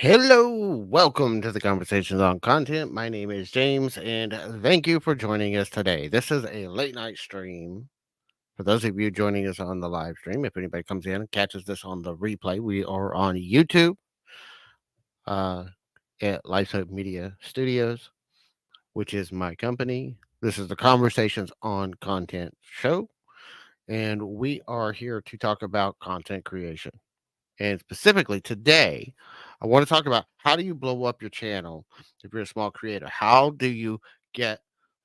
Hello, welcome to the Conversations on Content. My name is James, and thank you for joining us today. This is a late night stream. For those of you joining us on the live stream, if anybody comes in and catches this on the replay, we are on YouTube uh, at Lifehope Media Studios, which is my company. This is the Conversations on Content show, and we are here to talk about content creation. And specifically today, I want to talk about how do you blow up your channel if you're a small creator? How do you get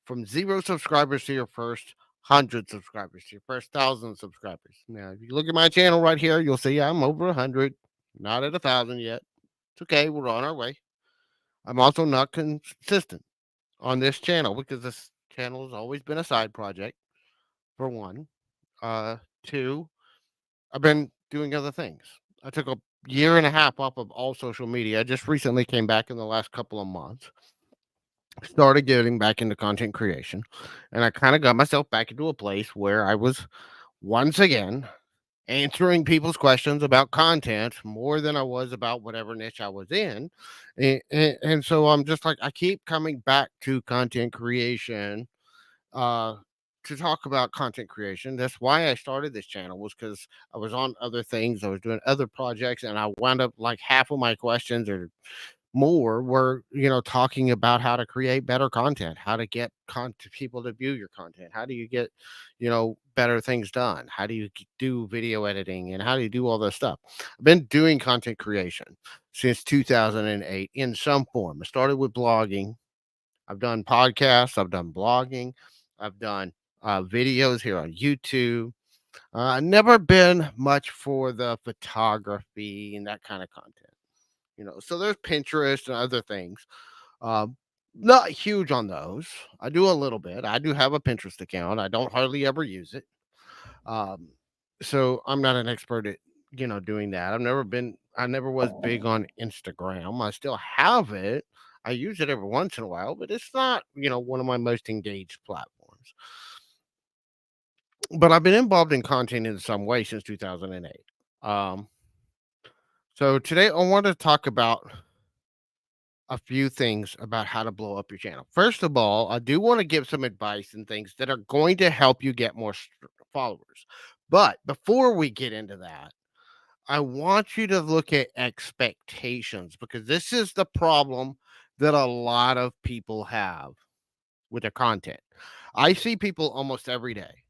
from 0 subscribers to your first 100 subscribers, to your first 1,000 subscribers? Now, if you look at my channel right here, you'll see I'm over 100, not at 1,000 yet. It's okay. We're on our way. I'm also not consistent on this channel because this channel has always been a side project, for one. Two, I've been doing other things. I took a year and a half off of all social media. I just recently came back in the last couple of months, started getting back into content creation, and I kind of got myself back into a place where I was once again answering people's questions about content more than I was about whatever niche I was in. And so I'm just like, I keep coming back to content creation uh to talk about content creation. That's why I started this channel, was because I was on other things. I was doing other projects, and I wound up like half of my questions or more were, talking about how to create better content, how to get people to view your content, how do you get, better things done, how do you do video editing, and how do you do all this stuff. I've been doing content creation since 2008 in some form. I started with blogging. I've done podcasts, I've done blogging, I've done videos here on YouTube. Never been much for the photography and that kind of content, So there's Pinterest and other things. Um, Not huge on those. I do a little bit. I do have a Pinterest account. I don't hardly ever use it. Um, so I'm not an expert at doing that. I never was big on Instagram. I still have it. I use it every once in a while, but it's not, one of my most engaged platforms. But I've been involved in content in some way since 2008. Um, so today I want to talk about a few things about how to blow up your channel. First of all, I do want to give some advice and things that are going to help you get more followers. But before we get into that, I want you to look at expectations, because this is the problem that a lot of people have with their content. I see people almost every day.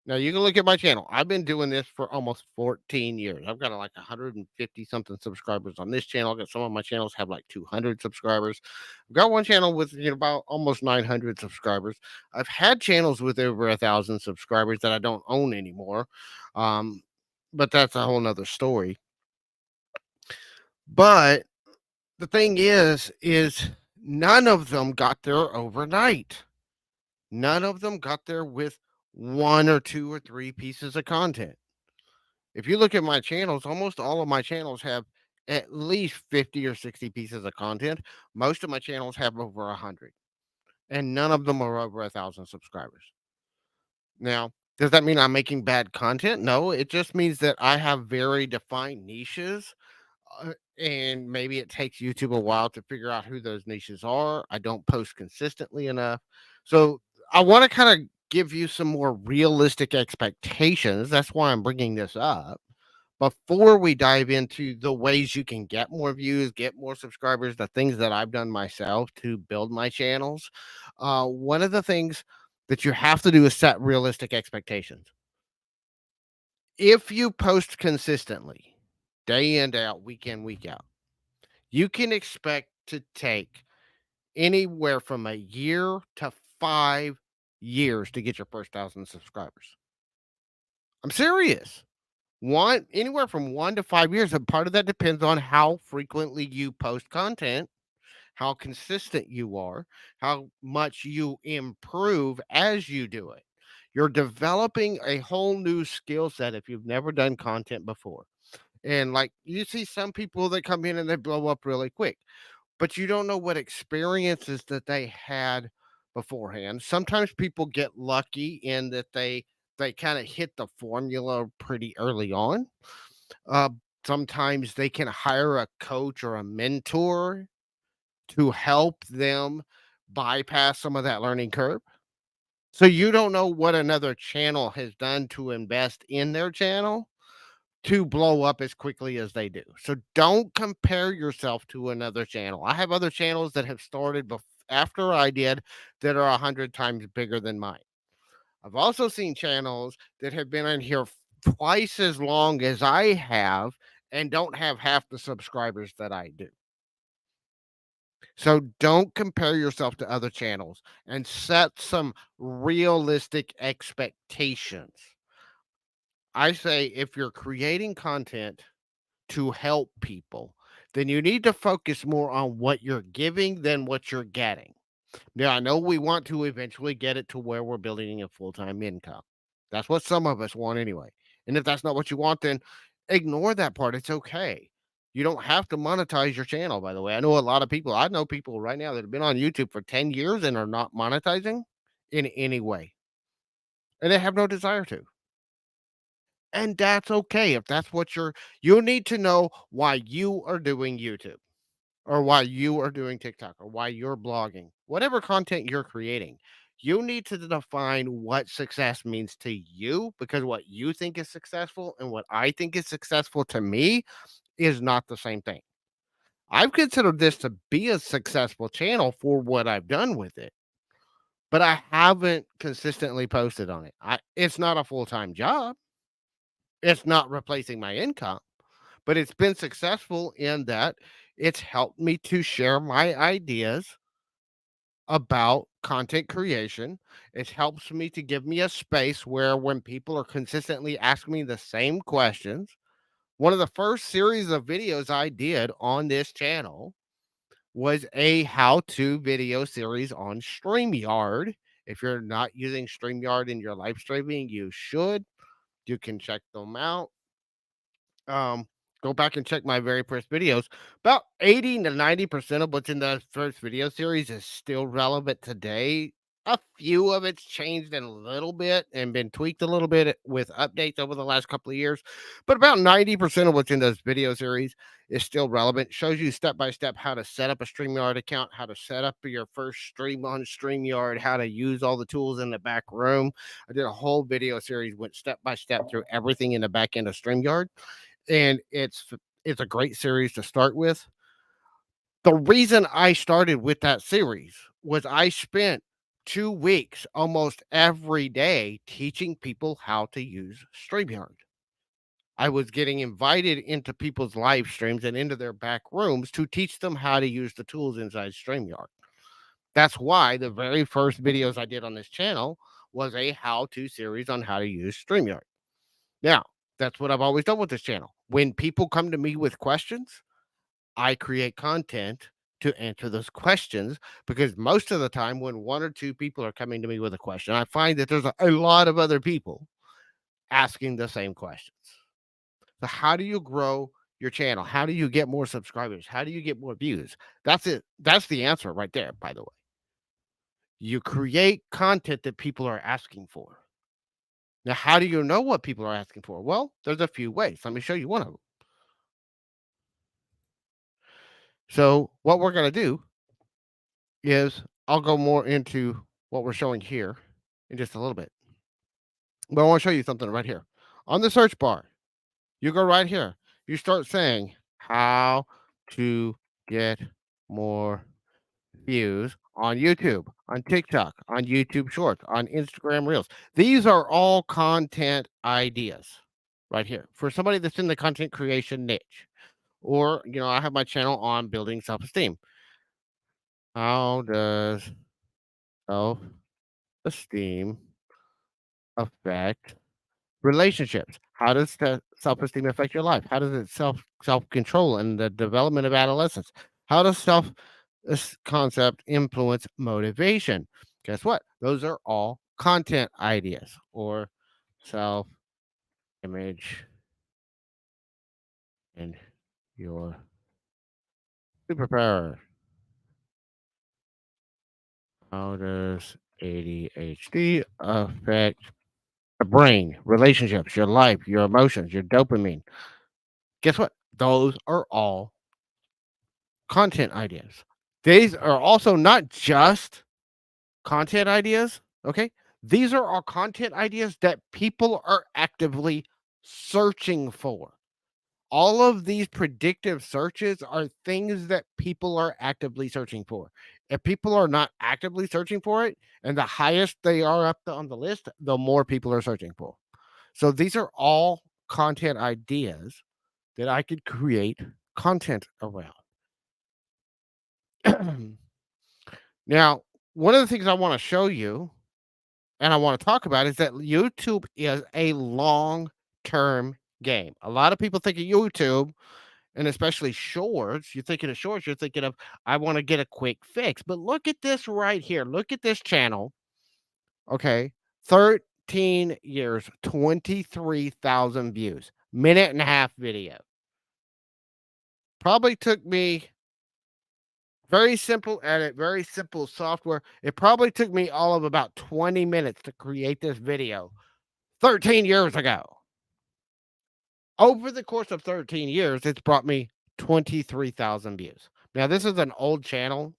Now you can look at my channel. I've been doing this for almost 14 years. I've got like 150 something subscribers on this channel. I got some of my channels have like 200 subscribers. I've got one channel with about almost 900 subscribers. I've had channels with over 1,000 subscribers that I don't own anymore. Um, but that's a whole nother story. But the thing is none of them got there overnight. None of them got there with one or two or three pieces of content. If you look at my channels, almost all of my channels have at least 50 or 60 pieces of content. Most of my channels have over 100, and none of them are over 1,000 subscribers. Now, does that mean I'm making bad content? No, it just means that I have very defined niches, and maybe it takes YouTube a while to figure out who those niches are. I don't post consistently enough. So I want to kind of give you some more realistic expectations. That's why I'm bringing this up. Before we dive into the ways you can get more views, get more subscribers, the things that I've done myself to build my channels, one of the things that you have to do is set realistic expectations. If you post consistently, day in, day out, week in, week out, you can expect to take anywhere from a year to 5 years to get your first 1,000 subscribers. I'm serious. One anywhere from 1 to 5 years, and part of that depends on how frequently you post content, how consistent you are, how much you improve as you do it. You're developing a whole new skill set if you've never done content before. And like you see some people that come in and they blow up really quick, but you don't know what experiences that they had beforehand. Sometimes people get lucky in that they kind of hit the formula pretty early on. sometimes they can hire a coach or a mentor to help them bypass some of that learning curve. So you don't know what another channel has done to invest in their channel to blow up as quickly as they do. So don't compare yourself to another channel. I have other channels that have started after I did that are 100 times bigger than mine. I've also seen channels that have been in here twice as long as I have and don't have half the subscribers that I do. So don't compare yourself to other channels and set some realistic expectations. I say if you're creating content to help people, then you need to focus more on what you're giving than what you're getting. Now, I know we want to eventually get it to where we're building a full time income. That's what some of us want anyway. And if that's not what you want, then ignore that part. It's okay. You don't have to monetize your channel, by the way. I know a lot of people, I know people right now that have been on YouTube for 10 years and are not monetizing in any way, and they have no desire to. And that's okay if that's what you need to know why you are doing YouTube or why you are doing TikTok or why you're blogging, whatever content you're creating. You need to define what success means to you because what you think is successful and what I think is successful to me is not the same thing. I've considered this to be a successful channel for what I've done with it, but I haven't consistently posted on it. It's not a full-time job. It's not replacing my income, but it's been successful in that it's helped me to share my ideas about content creation. It helps me to give me a space where when people are consistently asking me the same questions, one of the first series of videos I did on this channel was a how-to video series on StreamYard. If you're not using StreamYard in your live streaming, you should. You can check them out. um, Go back and check my very first videos. About 80 to 90% of what's in the first video series is still relevant today. A few of it's changed in a little bit and been tweaked a little bit with updates over the last couple of years. But about 90% of what's in those video series is still relevant. Shows you step by step how to set up a StreamYard account, how to set up your first stream on StreamYard, how to use all the tools in the back room. I did a whole video series, went step by step through everything in the back end of StreamYard, and it's a great series to start with. The reason I started with that series was I spent 2 weeks almost every day teaching people how to use StreamYard. I was getting invited into people's live streams and into their back rooms to teach them how to use the tools inside StreamYard. That's why the very first videos I did on this channel was a how-to series on how to use StreamYard. Now, that's what I've always done with this channel. When people come to me with questions, I create content to answer those questions because most of the time, when one or two people are coming to me with a question, I find that there's a lot of other people asking the same questions. So, how do you grow your channel? How do you get more subscribers? How do you get more views? That's it. That's the answer right there, by the way. You create content that people are asking for. Now, how do you know what people are asking for? Well, there's a few ways. Let me show you one of them. So, what we're going to do is I'll go more into what we're showing here in just a little bit. But I want to show you something right here. On the search bar, you go right here. You start saying how to get more views on YouTube, on TikTok, on YouTube Shorts, on Instagram Reels. These are all content ideas right here for somebody that's in the content creation niche. Or, I have my channel on building self esteem. How does self esteem affect relationships? How does self-esteem affect your life? How does it self-control and the development of adolescence? How does self this concept influence motivation? Guess what? Those are all content ideas or self-image and your superpower. How does ADHD affect the brain, relationships, your life, your emotions, your dopamine? Guess what? Those are all content ideas. These are also not just content ideas, okay? These are all content ideas that people are actively searching for. All of these predictive searches are things that people are actively searching for. If people are not actively searching for it, and the highest they are on the list, the more people are searching for. So these are all content ideas that I could create content around. Now, one of the things I want to show you and I want to talk about is that YouTube is a long term game. A lot of people think of YouTube and especially shorts. You're thinking of shorts, you're thinking of, I want to get a quick fix. But look at this right here. Look at this channel. Okay. 13 years, 23,000 views, minute and a half video. Probably took me very simple edit, very simple software. It probably took me all of about 20 minutes to create this video 13 years ago. Over the course of 13 years, it's brought me 23,000 views. Now, this is an old channel.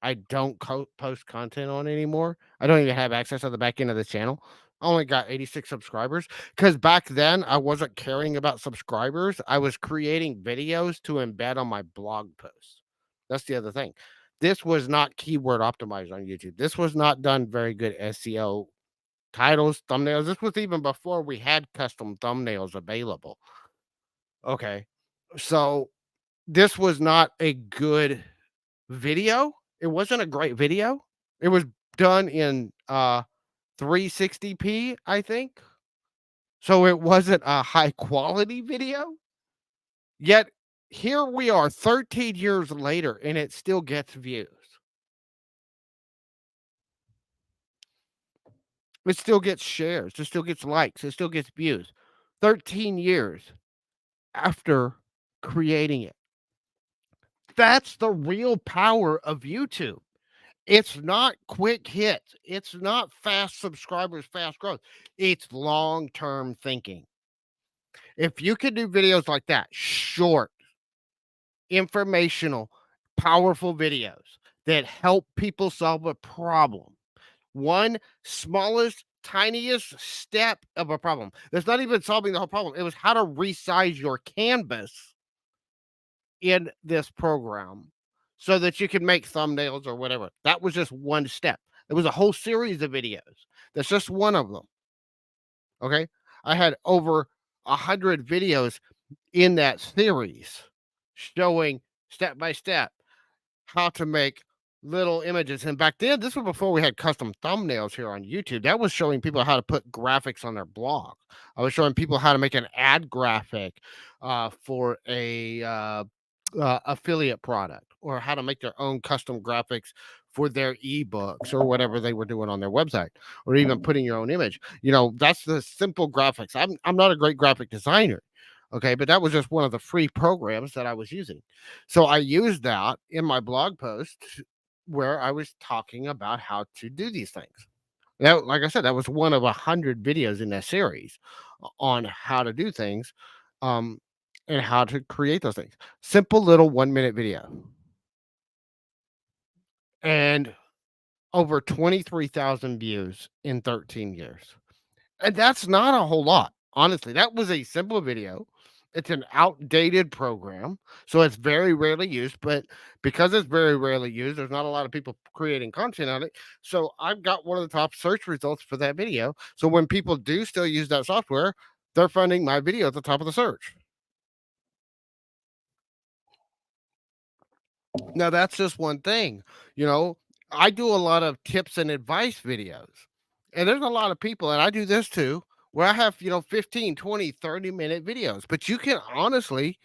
I don't post content on anymore. I don't even have access to the back end of this channel. I only got 86 subscribers because back then I wasn't caring about subscribers. I was creating videos to embed on my blog posts. That's the other thing. This was not keyword optimized on YouTube. This was not done very good SEO titles, thumbnails. This was even before we had custom thumbnails available. Okay. So this was not a good video. It wasn't a great video. It was done in 360p, I think. So it wasn't a high quality video. Yet here we are 13 years later and it still gets views. It still gets shares. It still gets likes. It still gets views. 13 years after creating it. That's the real power of YouTube. It's not quick hits. It's not fast subscribers, fast growth. It's long-term thinking. If you can do videos like that, short, informational, powerful videos that help people solve a problem, one smallest, tiniest step of a problem. That's not even solving the whole problem. It was how to resize your canvas in this program so that you can make thumbnails or whatever. That was just one step. It was a whole series of videos. That's just one of them. Okay. I had over 100 videos in that series showing step by step how to make little images. And back then, this was before we had custom thumbnails here on YouTube. That was showing people how to put graphics on their blog. I was showing people how to make an ad graphic for a affiliate product or how to make their own custom graphics for their ebooks or whatever they were doing on their website or even putting your own image. That's the simple graphics. I'm not a great graphic designer. Okay, but that was just one of the free programs that I was using. So I used that in my blog post where I was talking about how to do these things. Now, like I said, that was one of 100 videos in that series on how to do things, um, and how to create those things. Simple little 1-minute video. And over 23,000 views in 13 years. And that's not a whole lot. Honestly, that was a simple video. It's an outdated program, so it's very rarely used, but because it's very rarely used, there's not a lot of people creating content on it. So I've got one of the top search results for that video. So when people do still use that software, they're finding my video at the top of the search. Now that's just one thing. You know, I do a lot of tips and advice videos. And there's a lot of people, and I do this too, where I have, 15, 20, 30-minute videos. But you can honestly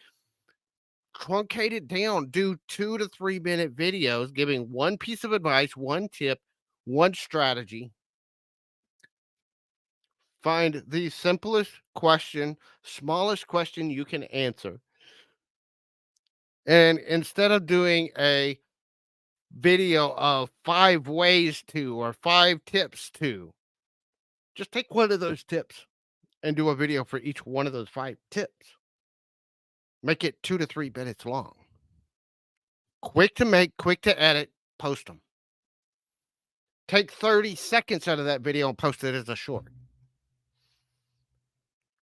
truncate it down, do 2 to 3 minute videos giving one piece of advice, one tip, one strategy. Find the simplest question, smallest question you can answer. And instead of doing a video of 5 ways to or 5 tips to, just take one of those tips and do a video for each one of those 5 tips. Make it 2 to 3 minutes long. Quick to make, quick to edit, post them. Take 30 seconds out of that video and post it as a short.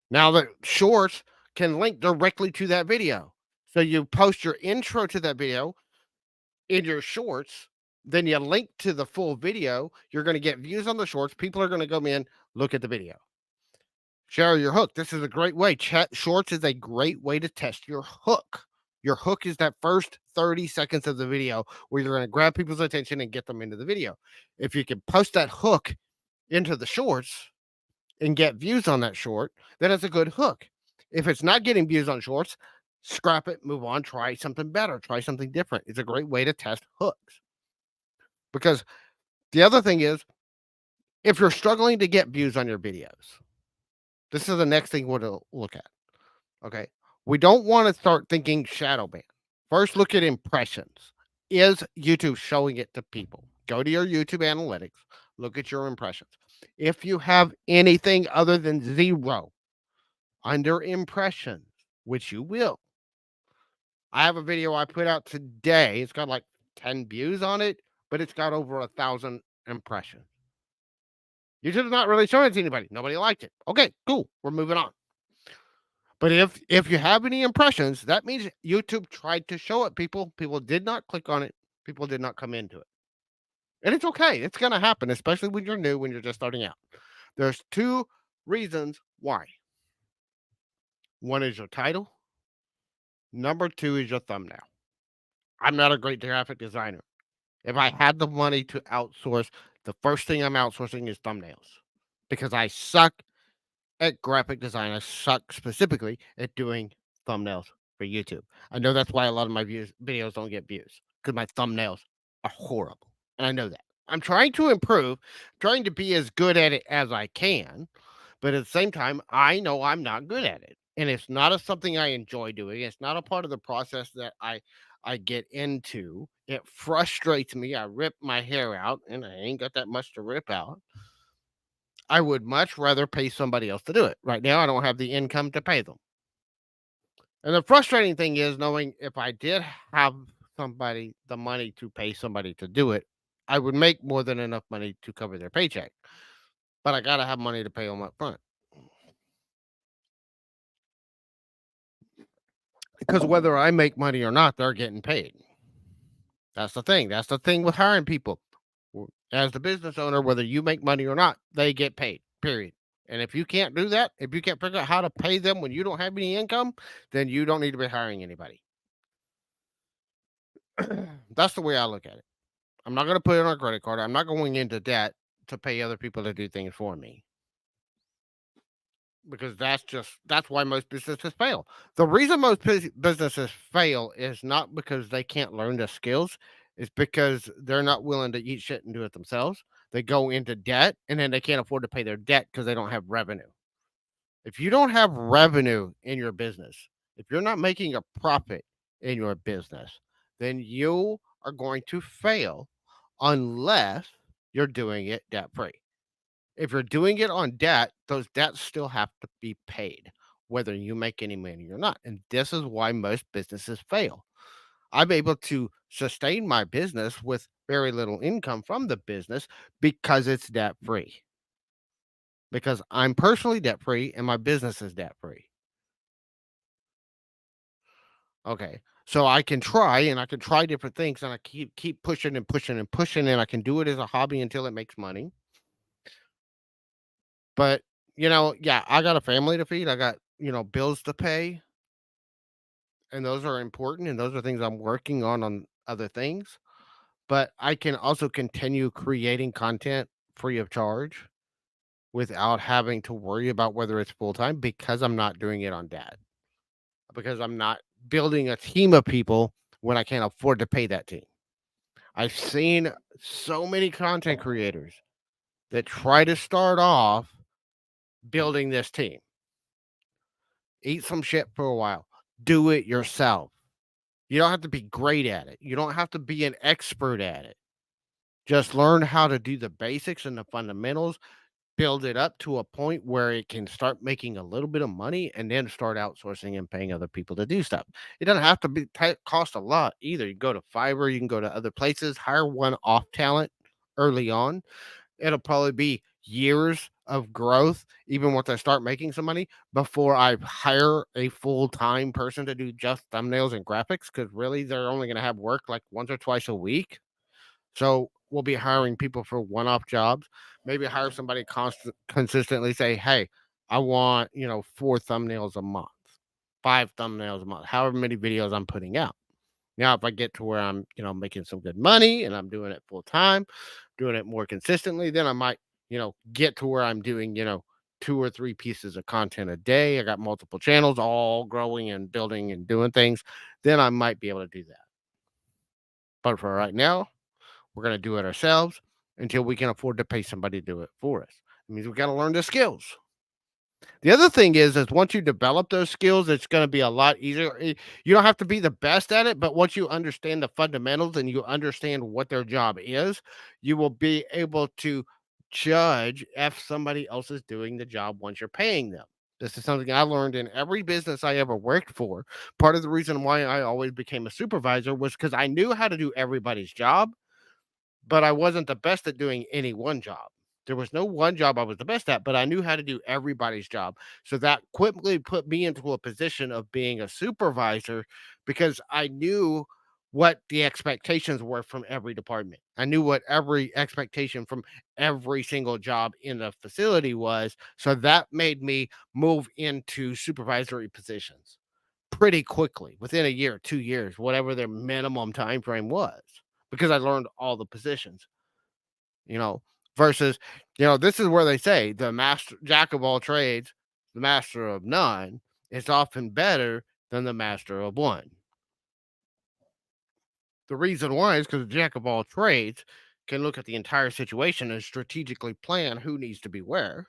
Now, the shorts can link directly to that video. So you post your intro to that video in your shorts, then you link to the full video. You're going to get views on the shorts. People are going to come in, look at the video. Share your hook. This is a great way. Shorts is a great way to test your hook. Your hook is that first 30 seconds of the video where you're going to grab people's attention and get them into the video. If you can post that hook into the shorts and get views on that short, then it's a good hook. If it's not getting views on shorts, scrap it, move on, try something better, try something different. It's a great way to test hooks. Because the other thing is, if you're struggling to get views on your videos, this is the next thing we'll look at. Okay. We don't want to start thinking shadow ban. First, look at impressions. Is YouTube showing it to people? Go to your YouTube analytics, look at your impressions. If you have anything other than 0 under impressions, which you will, I have a video I put out today. It's got like 10 views on it, but it's got over 1,000 impressions. YouTube's not really showing it to anybody. Nobody liked it. Okay, cool. We're moving on. But if you have any impressions, that means YouTube tried to show it people. People did not click on it. People did not come into it. And it's okay. It's going to happen, especially when you're new, when you're just starting out. There's 2 reasons why. One is your title. Number 2 is your thumbnail. I'm not a great graphic designer. If I had the money to outsource, the first thing I'm outsourcing is thumbnails because I suck at graphic design. I suck specifically at doing thumbnails for YouTube. I know that's why a lot of my videos don't get views because my thumbnails are horrible. And I know that. I'm trying to improve, trying to be as good at it as I can. But at the same time, I know I'm not good at it. And it's not something I enjoy doing. It's not a part of the process that I get into. It frustrates me. I rip my hair out and I ain't got that much to rip out. I would much rather pay somebody else to do it. Right now, I don't have the income to pay them. And the frustrating thing is knowing if I did have the money to pay somebody to do it, I would make more than enough money to cover their paycheck. But I got to have money to pay them up front. Because whether I make money or not, they're getting paid. That's the thing. That's the thing with hiring people. As the business owner, whether you make money or not, they get paid, period. And if you can't do that, if you can't figure out how to pay them when you don't have any income, then you don't need to be hiring anybody. That's the way I look at it. I'm not going to put it on a credit card. I'm not going into debt to pay other people to do things for me. Because that's why most businesses fail. The reason most businesses fail is not because they can't learn the skills, it's because they're not willing to eat shit and do it themselves. They go into debt and then they can't afford to pay their debt because they don't have revenue. If you don't have revenue in your business, if you're not making a profit in your business, then you are going to fail unless you're doing it debt free. If you're doing it on debt, those debts still have to be paid, whether you make any money or not. And this is why most businesses fail. I'm able to sustain my business with very little income from the business because it's debt free. Because I'm personally debt free and my business is debt free. Okay. So I can try and I can try different things and I keep pushing and pushing and pushing and I can do it as a hobby until it makes money. But, yeah, I got a family to feed. I got, bills to pay, and those are important, and those are things I'm working on other things. But I can also continue creating content free of charge without having to worry about whether it's full time because I'm not doing it on debt. Because I'm not building a team of people when I can't afford to pay that team. I've seen so many content creators that try to start off building this team. Eat some shit for a while. Do it yourself. You don't have to be great at it. You don't have to be an expert at it. Just learn how to do the basics and the fundamentals. build it up to a point where it can start making a little bit of money and then start outsourcing and paying other people to do stuff. It doesn't have to be cost a lot either. You go to Fiverr, you can go to other places, hire one off talent early on. It'll probably be years of growth, even once I start making some money, before I hire a full-time person to do just thumbnails and graphics. Because really they're only gonna have work like once or twice a week. So we'll be hiring people for one-off jobs. Maybe hire somebody consistently, say, "Hey, I want, 4 thumbnails a month, 5 thumbnails a month," however many videos I'm putting out. Now, if I get to where I'm, making some good money and I'm doing it full time, doing it more consistently, then I might, get to where I'm doing, 2 or 3 pieces of content a day. I got multiple channels all growing and building and doing things. Then I might be able to do that. But for right now, we're going to do it ourselves until we can afford to pay somebody to do it for us. It means we got to learn the skills. The other thing is once you develop those skills, it's gonna be a lot easier. You don't have to be the best at it, but once you understand the fundamentals and you understand what their job is, you will be able to judge if somebody else is doing the job once you're paying them. This is something I learned in every business I ever worked for. Part of the reason why I always became a supervisor was because I knew how to do everybody's job, but I wasn't the best at doing any one job. There was no one job I was the best at, but I knew how to do everybody's job. So that quickly put me into a position of being a supervisor because I knew what the expectations were from every department. I knew what every expectation from every single job in the facility was. So that made me move into supervisory positions pretty quickly within a year, 2 years, whatever their minimum time frame was, because I learned all the positions, you know, versus, this is where they say the master jack of all trades, the master of none is often better than the master of one. The reason why is because the jack of all trades can look at the entire situation and strategically plan who needs to be where.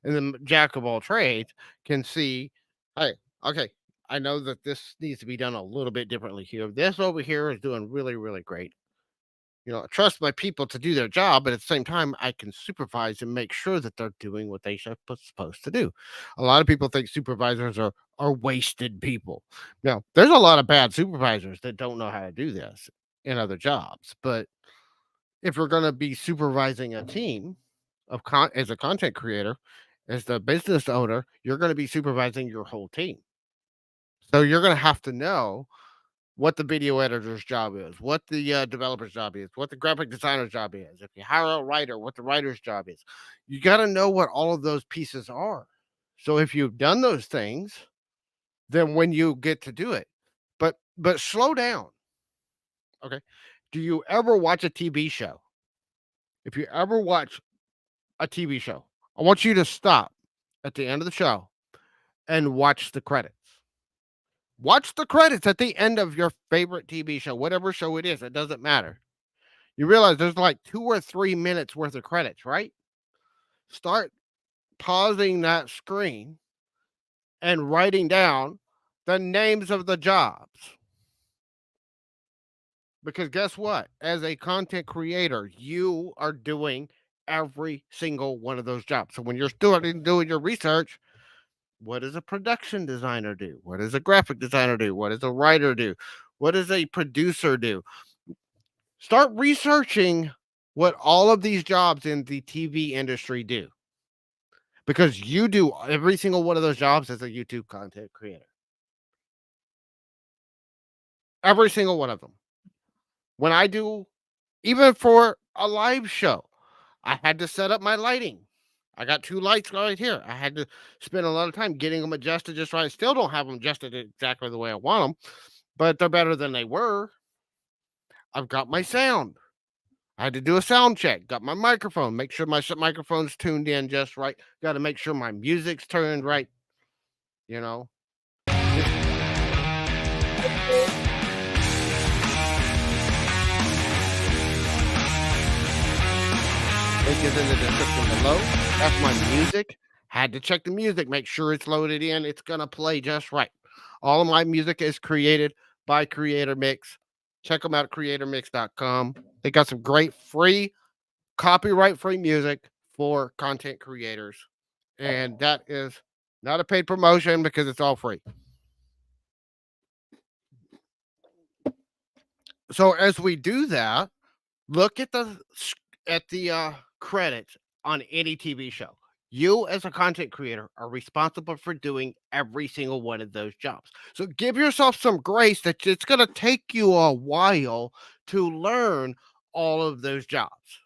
And the jack of all trades can see, hey, okay, I know that this needs to be done a little bit differently here. This over here is doing really, really great. I trust my people to do their job, but at the same time, I can supervise and make sure that they're doing what they supposed to do. A lot of people think supervisors are wasted people. Now, there's a lot of bad supervisors that don't know how to do this in other jobs, but if you're going to be supervising a team as a content creator, as the business owner, you're going to be supervising your whole team. So you're going to have to know what the video editor's job is, what the developer's job is, what the graphic designer's job is. If you hire a writer, what the writer's job is. You got to know what all of those pieces are. So if you've done those things, then when you get to do it, but slow down. Okay. Do you ever watch a TV show? If you ever watch a TV show, I want you to stop at the end of the show and watch the credits. Watch the credits at the end of your favorite TV show, whatever show it is, it doesn't matter. You realize there's like 2 or 3 minutes worth of credits, right? Start pausing that screen and writing down the names of the jobs. Because guess what? As a content creator, you are doing every single one of those jobs. So when you're starting doing your research, what does a production designer do? What does a graphic designer do? What does a writer do? What does a producer do? Start researching what all of these jobs in the TV industry do, because you do every single one of those jobs as a YouTube content creator. Every single one of them. When I do, even for a live show, I had to set up my lighting. I got 2 lights right here. I had to spend a lot of time getting them adjusted just right. I still don't have them adjusted exactly the way I want them, but they're better than they were. I've got my sound. I had to do a sound check. Got my microphone. Make sure my microphone's tuned in just right. Got to make sure my music's turned right. You know, link is in the description below. That's my music. Had to check the music, make sure it's loaded in. It's gonna play just right. All of my music is created by Creator Mix. Check them out at creatormix.com. They got some great free, copyright free music for content creators. And that is not a paid promotion because it's all free. So as we do that, look at the credits on any TV show. You as a content creator are responsible for doing every single one of those jobs. So give yourself some grace that it's going to take you a while to learn all of those jobs.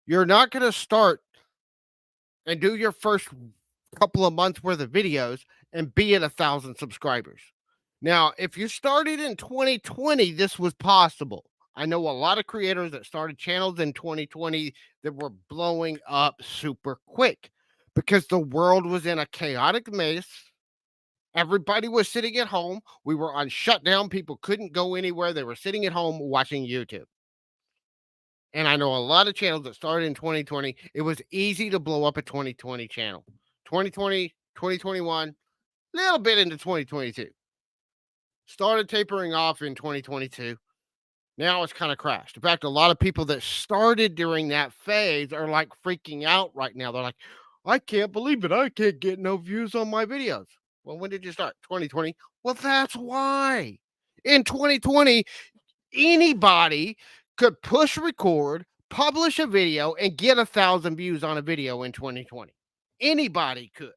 You're not going to start and do your first couple of months worth of videos and be at 1,000 subscribers. Now, if you started in 2020, this was possible. I know a lot of creators that started channels in 2020 that were blowing up super quick because the world was in a chaotic mess. Everybody was sitting at home. We were on shutdown. People couldn't go anywhere. They were sitting at home watching YouTube. And I know a lot of channels that started in 2020. It was easy to blow up a 2020 channel. 2020, 2021, little bit into 2022. Started tapering off in 2022. Now it's kind of crashed. In fact, a lot of people that started during that phase are like freaking out right now. They're like, I can't believe it. I can't get no views on my videos. Well, when did you start? 2020. Well, that's why. In 2020, anybody could push record, publish a video, and get 1,000 views on a video in 2020. Anybody could.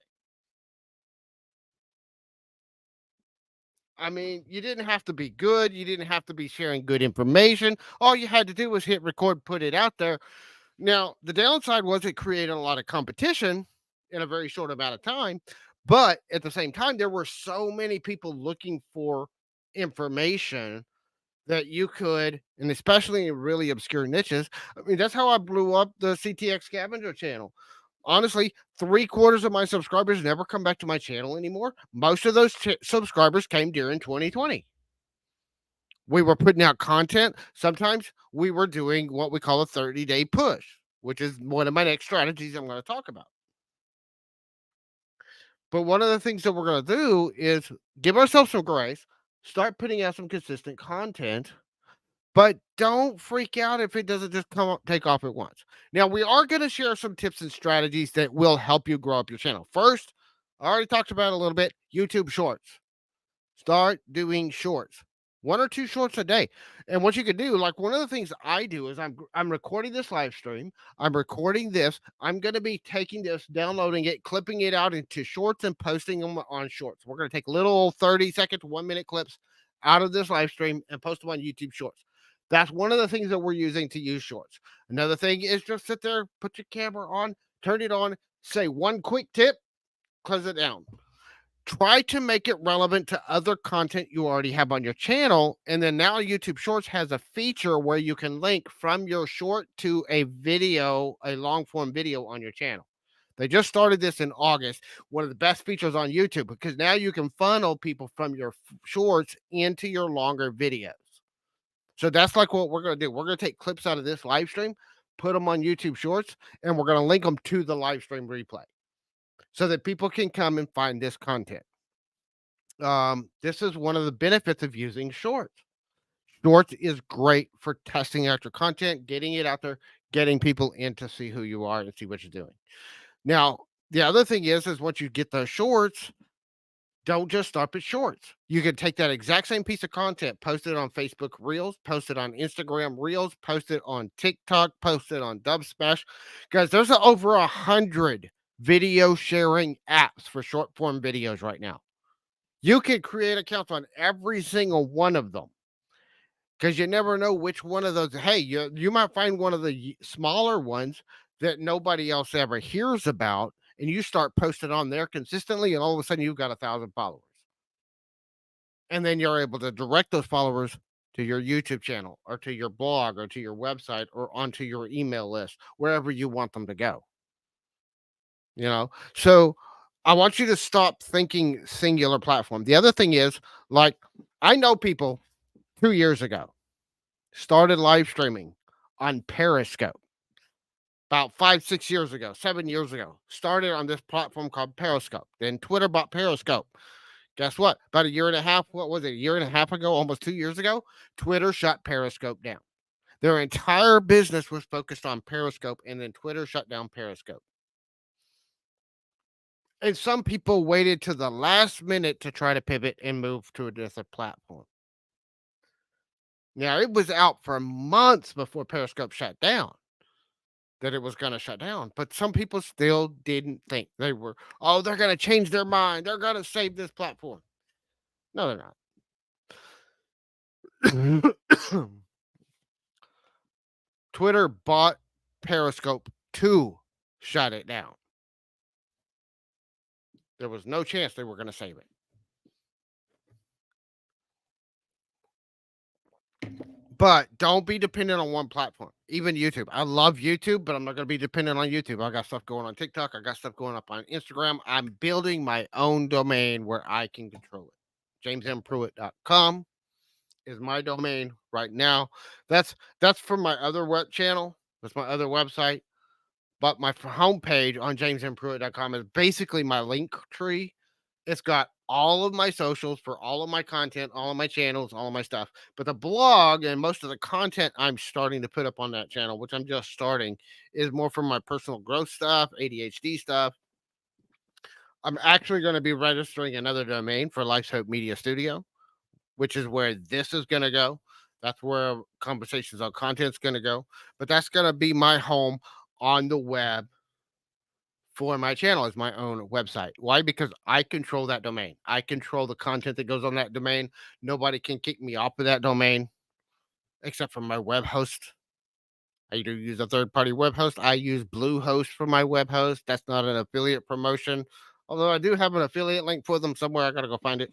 I mean, you didn't have to be good. You didn't have to be sharing good information. All you had to do was hit record, put it out there. Now, the downside was it created a lot of competition in a very short amount of time. But at the same time, there were so many people looking for information that you could, and especially in really obscure niches. I mean, that's how I blew up the CTX scavenger channel. Honestly, 3/4 of my subscribers never come back to my channel anymore. Most of those subscribers came during 2020. We were putting out content. Sometimes we were doing what we call a 30-day push, which is one of my next strategies I'm going to talk about. But one of the things that we're going to do is give ourselves some grace, start putting out some consistent content, but don't freak out if it doesn't just take off at once. Now, we are going to share some tips and strategies that will help you grow up your channel. First, I already talked about it a little bit, YouTube Shorts. Start doing shorts. 1 or 2 shorts a day. And what you could do, like one of the things I do is I'm recording this live stream. I'm recording this. I'm going to be taking this, downloading it, clipping it out into shorts and posting them on shorts. We're going to take little 30-second to 1-minute clips out of this live stream and post them on YouTube Shorts. That's one of the things that we're using to use shorts. Another thing is just sit there, put your camera on, turn it on, say one quick tip, close it down. Try to make it relevant to other content you already have on your channel. And then now YouTube Shorts has a feature where you can link from your short to a video, a long form video on your channel. They just started this in August. One of the best features on YouTube because now you can funnel people from your shorts into your longer videos. So that's like what we're going to do. We're going to take clips out of this live stream, put them on YouTube Shorts, and we're going to link them to the live stream replay so that people can come and find this content. This is one of the benefits of using Shorts. Shorts is great for testing out your content, getting it out there, getting people in to see who you are and see what you're doing. Now, the other thing is once you get those shorts, don't just stop at shorts. You can take that exact same piece of content, post it on Facebook Reels, post it on Instagram Reels, post it on TikTok, post it on Dubsmash. Guys, there's over 100 video sharing apps for short form videos right now. You can create accounts on every single one of them because you never know which one of those. Hey, you might find one of the smaller ones that nobody else ever hears about, and you start posting on there consistently, and all of a sudden you've got 1,000 followers. And then you're able to direct those followers to your YouTube channel or to your blog or to your website or onto your email list, wherever you want them to go. So I want you to stop thinking singular platform. The other thing is, like, I know people 2 years ago started live streaming on Periscope. About 5, 6 years ago, 7 years ago, started on this platform called Periscope. Then Twitter bought Periscope. Guess what? About a year and a half, what was it, a year and a half ago, almost 2 years ago, Twitter shut Periscope down. Their entire business was focused on Periscope, and then Twitter shut down Periscope. And some people waited to the last minute to try to pivot and move to a different platform. Now, it was out for months before Periscope shut down that it was going to shut down, but some people still didn't think they were, oh, they're going to change their mind. They're going to save this platform. No, they're not. Twitter bought Periscope to shut it down. There was no chance they were going to save it. But don't be dependent on one platform. Even YouTube. I love YouTube, but I'm not going to be dependent on YouTube. I got stuff going on TikTok. I got stuff going up on Instagram. I'm building my own domain where I can control it. JamesMPruitt.com is my domain right now. That's for my other web channel. That's my other website. But my homepage on JamesMPruitt.com is basically my link tree. It's got all of my socials for all of my content, all of my channels, all of my stuff. But the blog and most of the content I'm starting to put up on that channel, which I'm just starting, is more from my personal growth stuff, ADHD stuff. I'm actually going to be registering another domain for Life's Hope Media Studio, which is where this is going to go. That's where Conversations on Content is going to go. But that's going to be my home on the web for my channel is my own website. Why? Because I control that domain. I control the content that goes on that domain. Nobody can kick me off of that domain except for my web host. I do use a third party web host. I use Bluehost for my web host. That's not an affiliate promotion, although I do have an affiliate link for them somewhere. I got to go find it.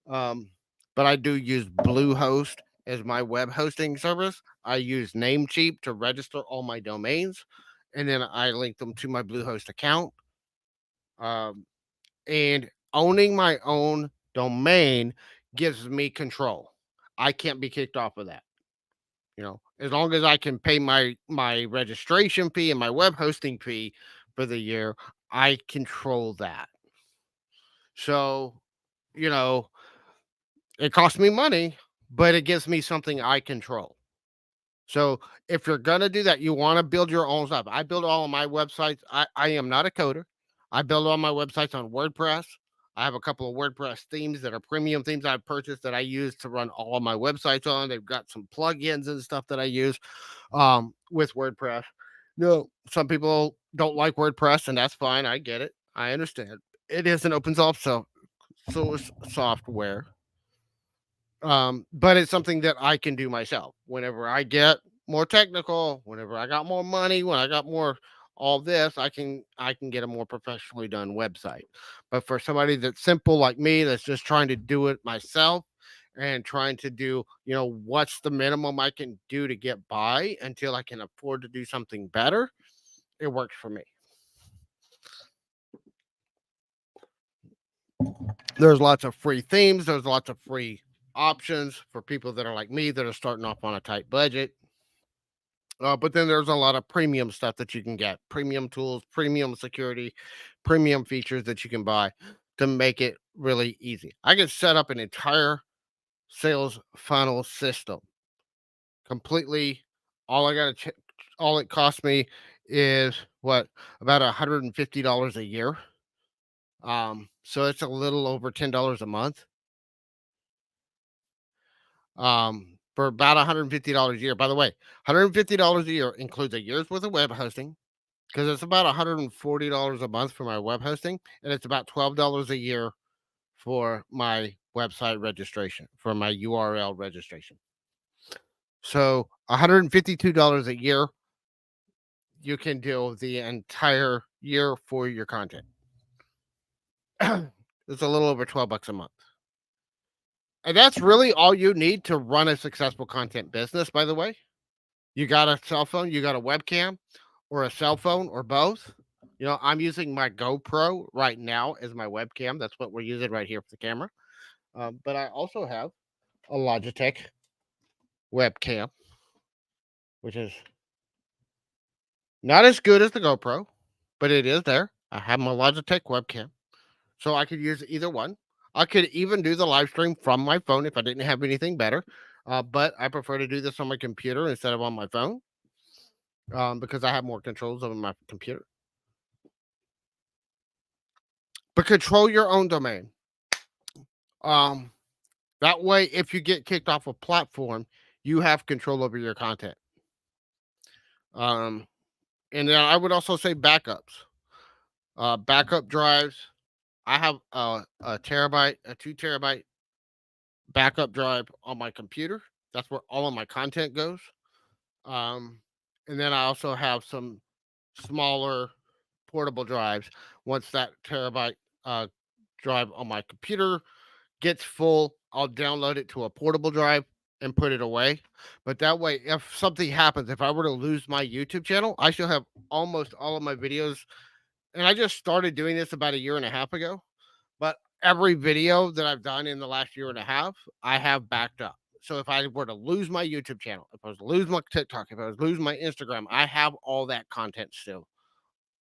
Um, but I do use Bluehost as my web hosting service. I use Namecheap to register all my domains, and then I link them to my Bluehost account. Um, and owning my own domain gives me control. I can't be kicked off of that. As long as I can pay my registration fee and my web hosting fee for the year, I control that. So, you know, it costs me money, but it gives me something I control. So if you're gonna do that, you want to build your own stuff. I build all of my websites. I am not a coder. I build all my websites on WordPress. I have a couple of WordPress themes that are premium themes I've purchased that I use to run all of my websites on. They've got some plugins and stuff that I use with WordPress. No, some people don't like WordPress, and that's fine. I get it. I understand. It is an open source software, but it's something that I can do myself. Whenever I get more technical, whenever I got more money, when I got more all this, I can get a more professionally done website. But for somebody that's simple like me, that's just trying to do it myself and trying to do, what's the minimum I can do to get by until I can afford to do something better, it works for me. There's lots of free themes, there's lots of free options for people that are like me that are starting off on a tight budget. But then there's a lot of premium stuff that you can get, premium tools, premium security, premium features that you can buy to make it really easy. I can set up an entire sales funnel system completely. All I got to all it cost me is what, about $150 a year. So it's a little over $10 a month. For about $150 a year. By the way, $150 a year includes a year's worth of web hosting because it's about $140 a month for my web hosting, and it's about $12 a year for my website registration, for my URL registration. So $152 a year, you can do the entire year for your content. It's a little over $12 a month. And that's really all you need to run a successful content business, by the way. You got a cell phone, you got a webcam, or a cell phone, or both. I'm using my GoPro right now as my webcam. That's what we're using right here for the camera. But I also have a Logitech webcam, which is not as good as the GoPro, but it is there. I have my Logitech webcam, so I could use either one. I could even do the live stream from my phone if I didn't have anything better. But I prefer to do this on my computer instead of on my phone, because I have more controls over my computer. But control your own domain. Um, that way, if you get kicked off a platform, you have control over your content. Um, and then I would also say backups. Backup drives. I have a terabyte, a 2 terabyte backup drive on my computer. That's where all of my content goes. Um, and then I also have some smaller portable drives. Once that terabyte uh, drive on my computer gets full, I'll download it to a portable drive and put it away. But that way, if something happens, if I were to lose my YouTube channel, I still have almost all of my videos. And I just started doing this about a year and a half ago. But every video that I've done in the last year and a half, I have backed up. So if I were to lose my YouTube channel, if I was to lose my TikTok, if I was to lose my Instagram, I have all that content still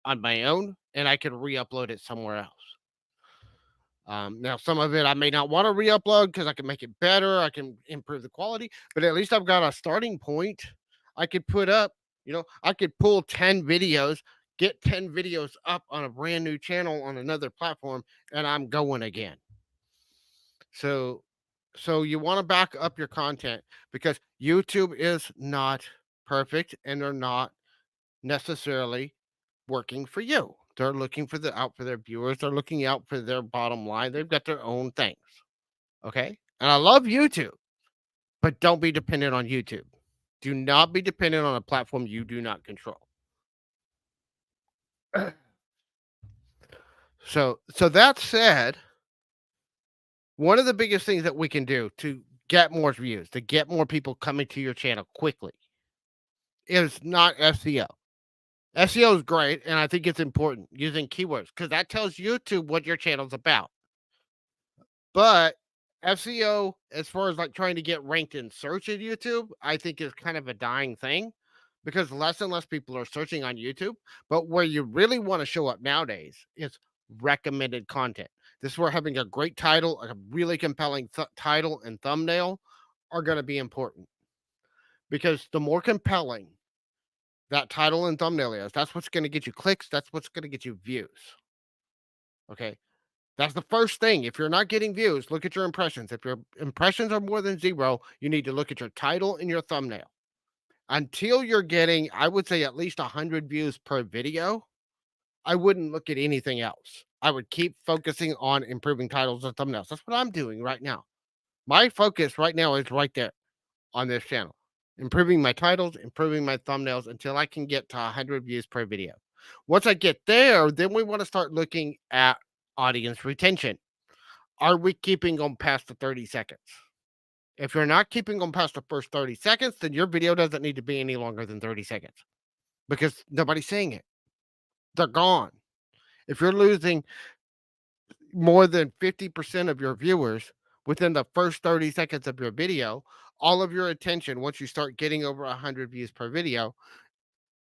on my own, and I could re-upload it somewhere else. Now, some of it I may not want to re-upload because I can make it better, I can improve the quality, but at least I've got a starting point. I could put up, I could pull 10 videos, get 10 videos up on a brand new channel on another platform, and I'm going again. So, so you want to back up your content because YouTube is not perfect and they're not necessarily working for you. They're looking for the out for their viewers. They're looking out for their bottom line. They've got their own things. Okay. And I love YouTube, but don't be dependent on YouTube. Do not be dependent on a platform you do not control. So that said, one of the biggest things that we can do to get more views, to get more people coming to your channel quickly is not SEO. SEO is great, and I think it's important using keywords because that tells YouTube what your channel's about. But SEO, as far as like trying to get ranked in search at YouTube, I think is kind of a dying thing because less and less people are searching on YouTube. But where you really want to show up nowadays is recommended content. This is where having a great title, a really compelling title and thumbnail are going to be important because the more compelling that title and thumbnail is, that's what's going to get you clicks. That's what's going to get you views. Okay. That's the first thing. If you're not getting views, look at your impressions. If your impressions are more than 0, you need to look at your title and your thumbnail. Until you're getting, I would say, at least 100 views per video, I wouldn't look at anything else. I would keep focusing on improving titles and thumbnails. That's what I'm doing right now. My focus right now is right there on this channel. Improving my titles, improving my thumbnails until I can get to 100 views per video. Once I get there, then we want to start looking at audience retention. Are we keeping them past the 30 seconds? If you're not keeping them past the first 30 seconds, then your video doesn't need to be any longer than 30 seconds because nobody's seeing it. They're gone. If you're losing more than 50% of your viewers within the first 30 seconds of your video, all of your attention, once you start getting over 100 views per video,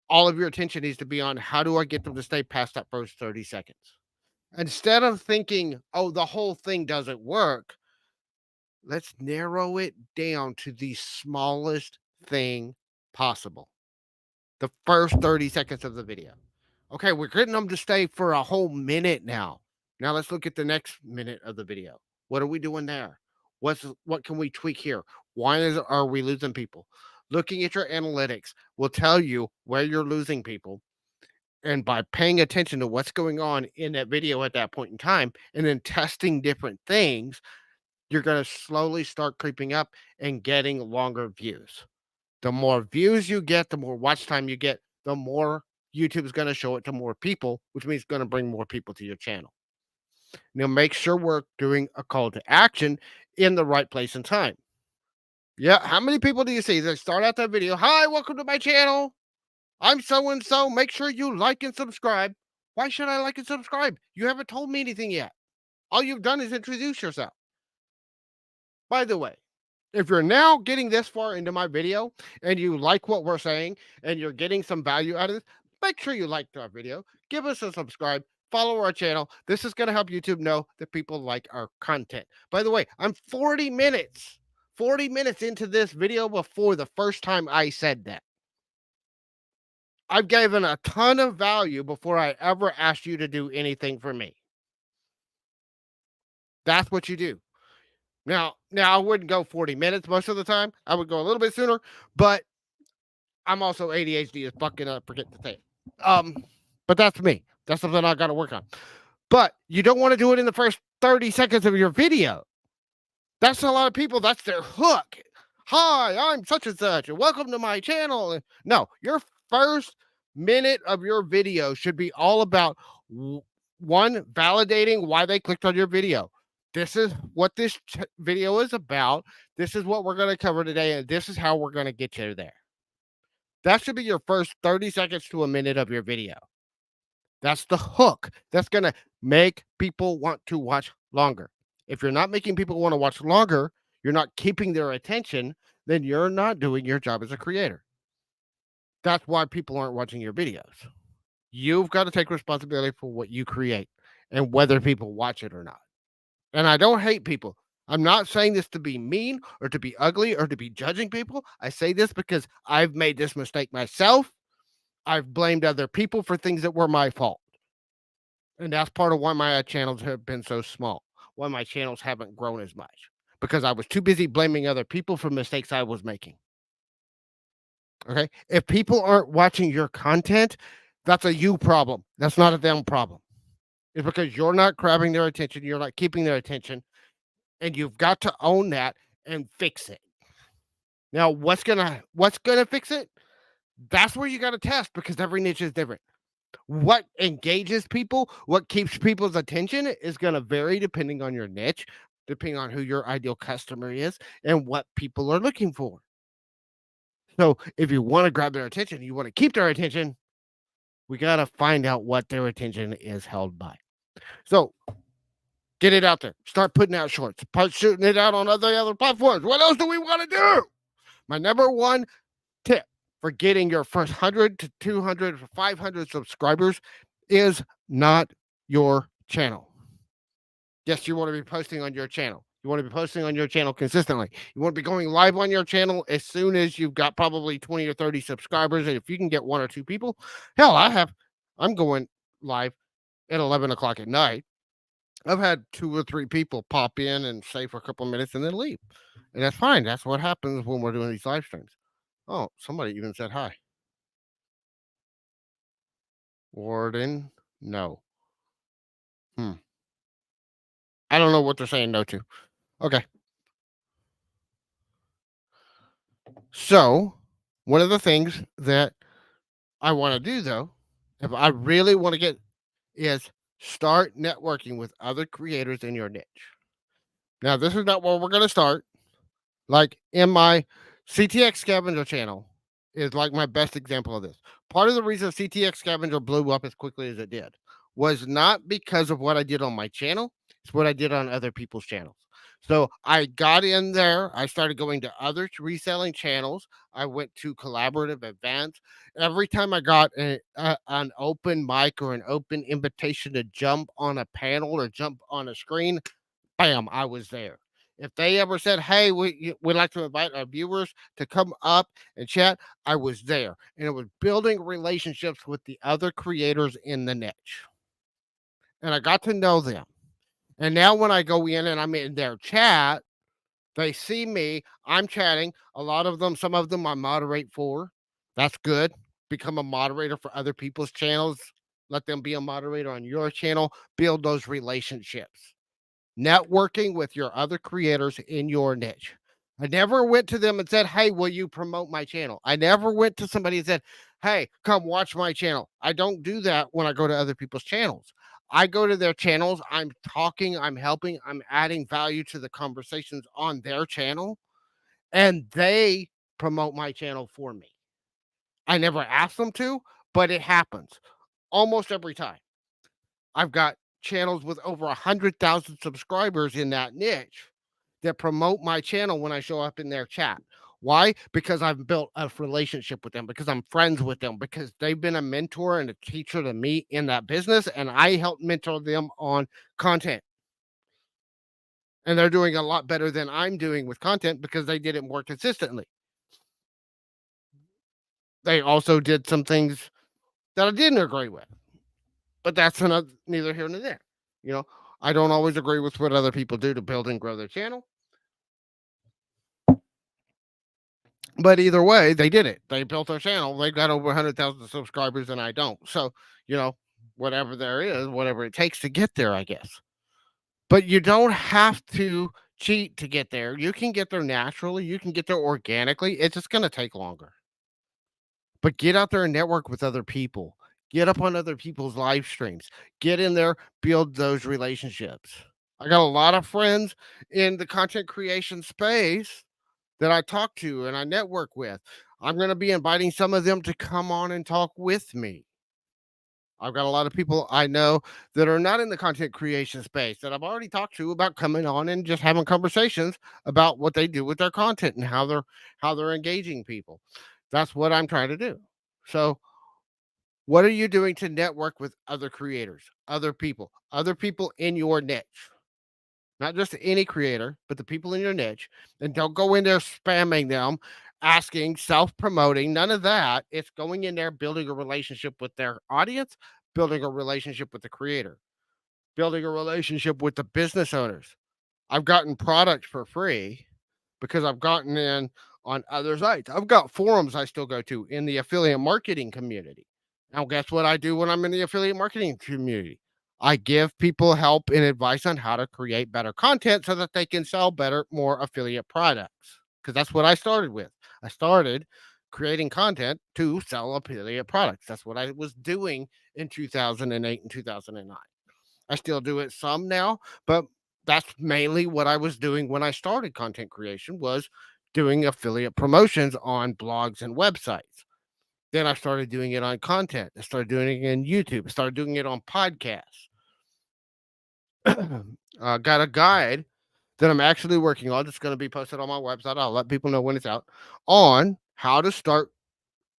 all of your attention needs to be on how do I get them to stay past that first 30 seconds? Instead of thinking, oh, the whole thing doesn't work, let's narrow it down to the smallest thing possible. The first 30 seconds of the video. Okay, we're getting them to stay for a whole minute now. Now let's look at the next minute of the video. What are we doing there? What can we tweak here? Are we losing people? Looking at your analytics will tell you where you're losing people. And by paying attention to what's going on in that video at that point in time, and then testing different things, you're going to slowly start creeping up and getting longer views. The more views you get, the more watch time you get, the more YouTube is going to show it to more people, which means it's going to bring more people to your channel. Now, make sure we're doing a call to action in the right place and time. Yeah, how many people do you see that start out that video? Hi, welcome to my channel. I'm so and so. Make sure you like and subscribe. Why should I like and subscribe? You haven't told me anything yet. All you've done is introduce yourself. By the way, if you're now getting this far into my video and you like what we're saying and you're getting some value out of this, make sure you like our video, give us a subscribe, follow our channel. This is going to help YouTube know that people like our content. By the way, I'm 40 minutes into this video before the first time I said that. I've given a ton of value before I ever asked you to do anything for me. That's what you do. Now I wouldn't go 40 minutes most of the time. I would go a little bit sooner, but I'm also ADHD as fucking forget to say it. But that's me. That's something I got to work on. But you don't want to do it in the first 30 seconds of your video. That's a lot of people. That's their hook. Hi, I'm such and such, and welcome to my channel. No, your first minute of your video should be all about one, validating why they clicked on your video. This is what this video is about. This is what we're going to cover today, and this is how we're going to get you there. That should be your first 30 seconds to a minute of your video. That's the hook. That's going to make people want to watch longer. If you're not making people want to watch longer, you're not keeping their attention, then you're not doing your job as a creator. That's why people aren't watching your videos. You've got to take responsibility for what you create and whether people watch it or not. And I don't hate people. I'm not saying this to be mean or to be ugly or to be judging people. I say this because I've made this mistake myself. I've blamed other people for things that were my fault. And that's part of why my channels have been so small, why my channels haven't grown as much, because I was too busy blaming other people for mistakes I was making. Okay. If people aren't watching your content, that's a you problem. That's not a them problem. It's because you're not grabbing their attention. You're not keeping their attention. And you've got to own that and fix it. Now, what's gonna fix it? That's where you got to test, because every niche is different. What engages people, what keeps people's attention is going to vary depending on your niche, depending on who your ideal customer is and what people are looking for. So if you want to grab their attention, you want to keep their attention, we got to find out what their attention is held by. So get it out there. Start putting out shorts. Start shooting it out on other platforms. What else do we want to do? My number one tip for getting your first 100 to 200 to 500 subscribers is not your channel. Yes, you want to be posting on your channel. You want to be posting on your channel consistently. You want to be going live on your channel as soon as you've got probably 20 or 30 subscribers. And if you can get one or two people, hell, I'm going live at 11 o'clock at night. I've had 2 or 3 people pop in and say for a couple of minutes and then leave. And that's fine. That's what happens when we're doing these live streams. Oh, somebody even said hi. Warden, no. I don't know what they're saying no to. Okay. So, one of the things that I want to do, though, if I really want to get, is start networking with other creators in your niche. Now, this is not where we're going to start. Like in my CTX Scavenger channel is like my best example of this. Part of the reason CTX Scavenger blew up as quickly as it did was not because of what I did on my channel, it's what I did on other people's channels. So I got in there, I started going to other reselling channels. I went to collaborative events. Every time I got an open mic or an open invitation to jump on a panel or jump on a screen, bam, I was there. If they ever said, "Hey, we'd like to invite our viewers to come up and chat," I was there. And it was building relationships with the other creators in the niche. And I got to know them. And now when I go in and I'm in their chat, they see me, I'm chatting. A lot of them, some of them I moderate for. That's good. Become a moderator for other people's channels. Let them be a moderator on your channel. Build those relationships. Networking with your other creators in your niche. I never went to them and said, "Hey, will you promote my channel?" I never went to somebody and said, "Hey, come watch my channel." I don't do that when I go to other people's channels. I go to their channels, I'm talking, I'm helping, I'm adding value to the conversations on their channel, and they promote my channel for me. I never ask them to, but it happens almost every time. I've got channels with over 100,000 subscribers in that niche that promote my channel when I show up in their chat. Why? Because I've built a relationship with them, because I'm friends with them, because they've been a mentor and a teacher to me in that business, and I help mentor them on content. and they're doing a lot better than I'm doing with content because they did it more consistently. They also did some things that I didn't agree with, but that's another neither here nor there. You know, I don't always agree with what other people do to build and grow their channel, but either way, they did it. They built their channel. They got over 100,000 subscribers, and I don't. So, you know, whatever there is, whatever it takes to get there, I guess. But you don't have to cheat to get there. You can get there naturally. You can get there organically. It's just going to take longer. But get out there and network with other people. Get up on other people's live streams. Get in there, build those relationships. I got a lot of friends in the content creation space that I talk to and I network with. I'm going to be inviting some of them to come on and talk with me. I've got a lot of people I know that are not in the content creation space that I've already talked to about coming on and just having conversations about what they do with their content and how they're engaging people. That's what I'm trying to do. So, what are you doing to network with other people in your niche? Not just any creator, but the people in your niche. And don't go in there spamming them, asking, self promoting, none of that. It's going in there, building a relationship with their audience, building a relationship with the creator, building a relationship with the business owners. I've gotten products for free because I've gotten in on other sites. I've got forums I still go to in the affiliate marketing community. Now, guess what I do when I'm in the affiliate marketing community? I give people help and advice on how to create better content so that they can sell better, more affiliate products. Because that's what I started with. I started creating content to sell affiliate products. That's what I was doing in 2008 and 2009. I still do it some now, but that's mainly what I was doing when I started content creation was doing affiliate promotions on blogs and websites. Then I started doing it on content. I started doing it in YouTube. I started doing it on podcasts. Got a guide that I'm actually working on. It's going to be posted on my website. I'll let people know when it's out on how to start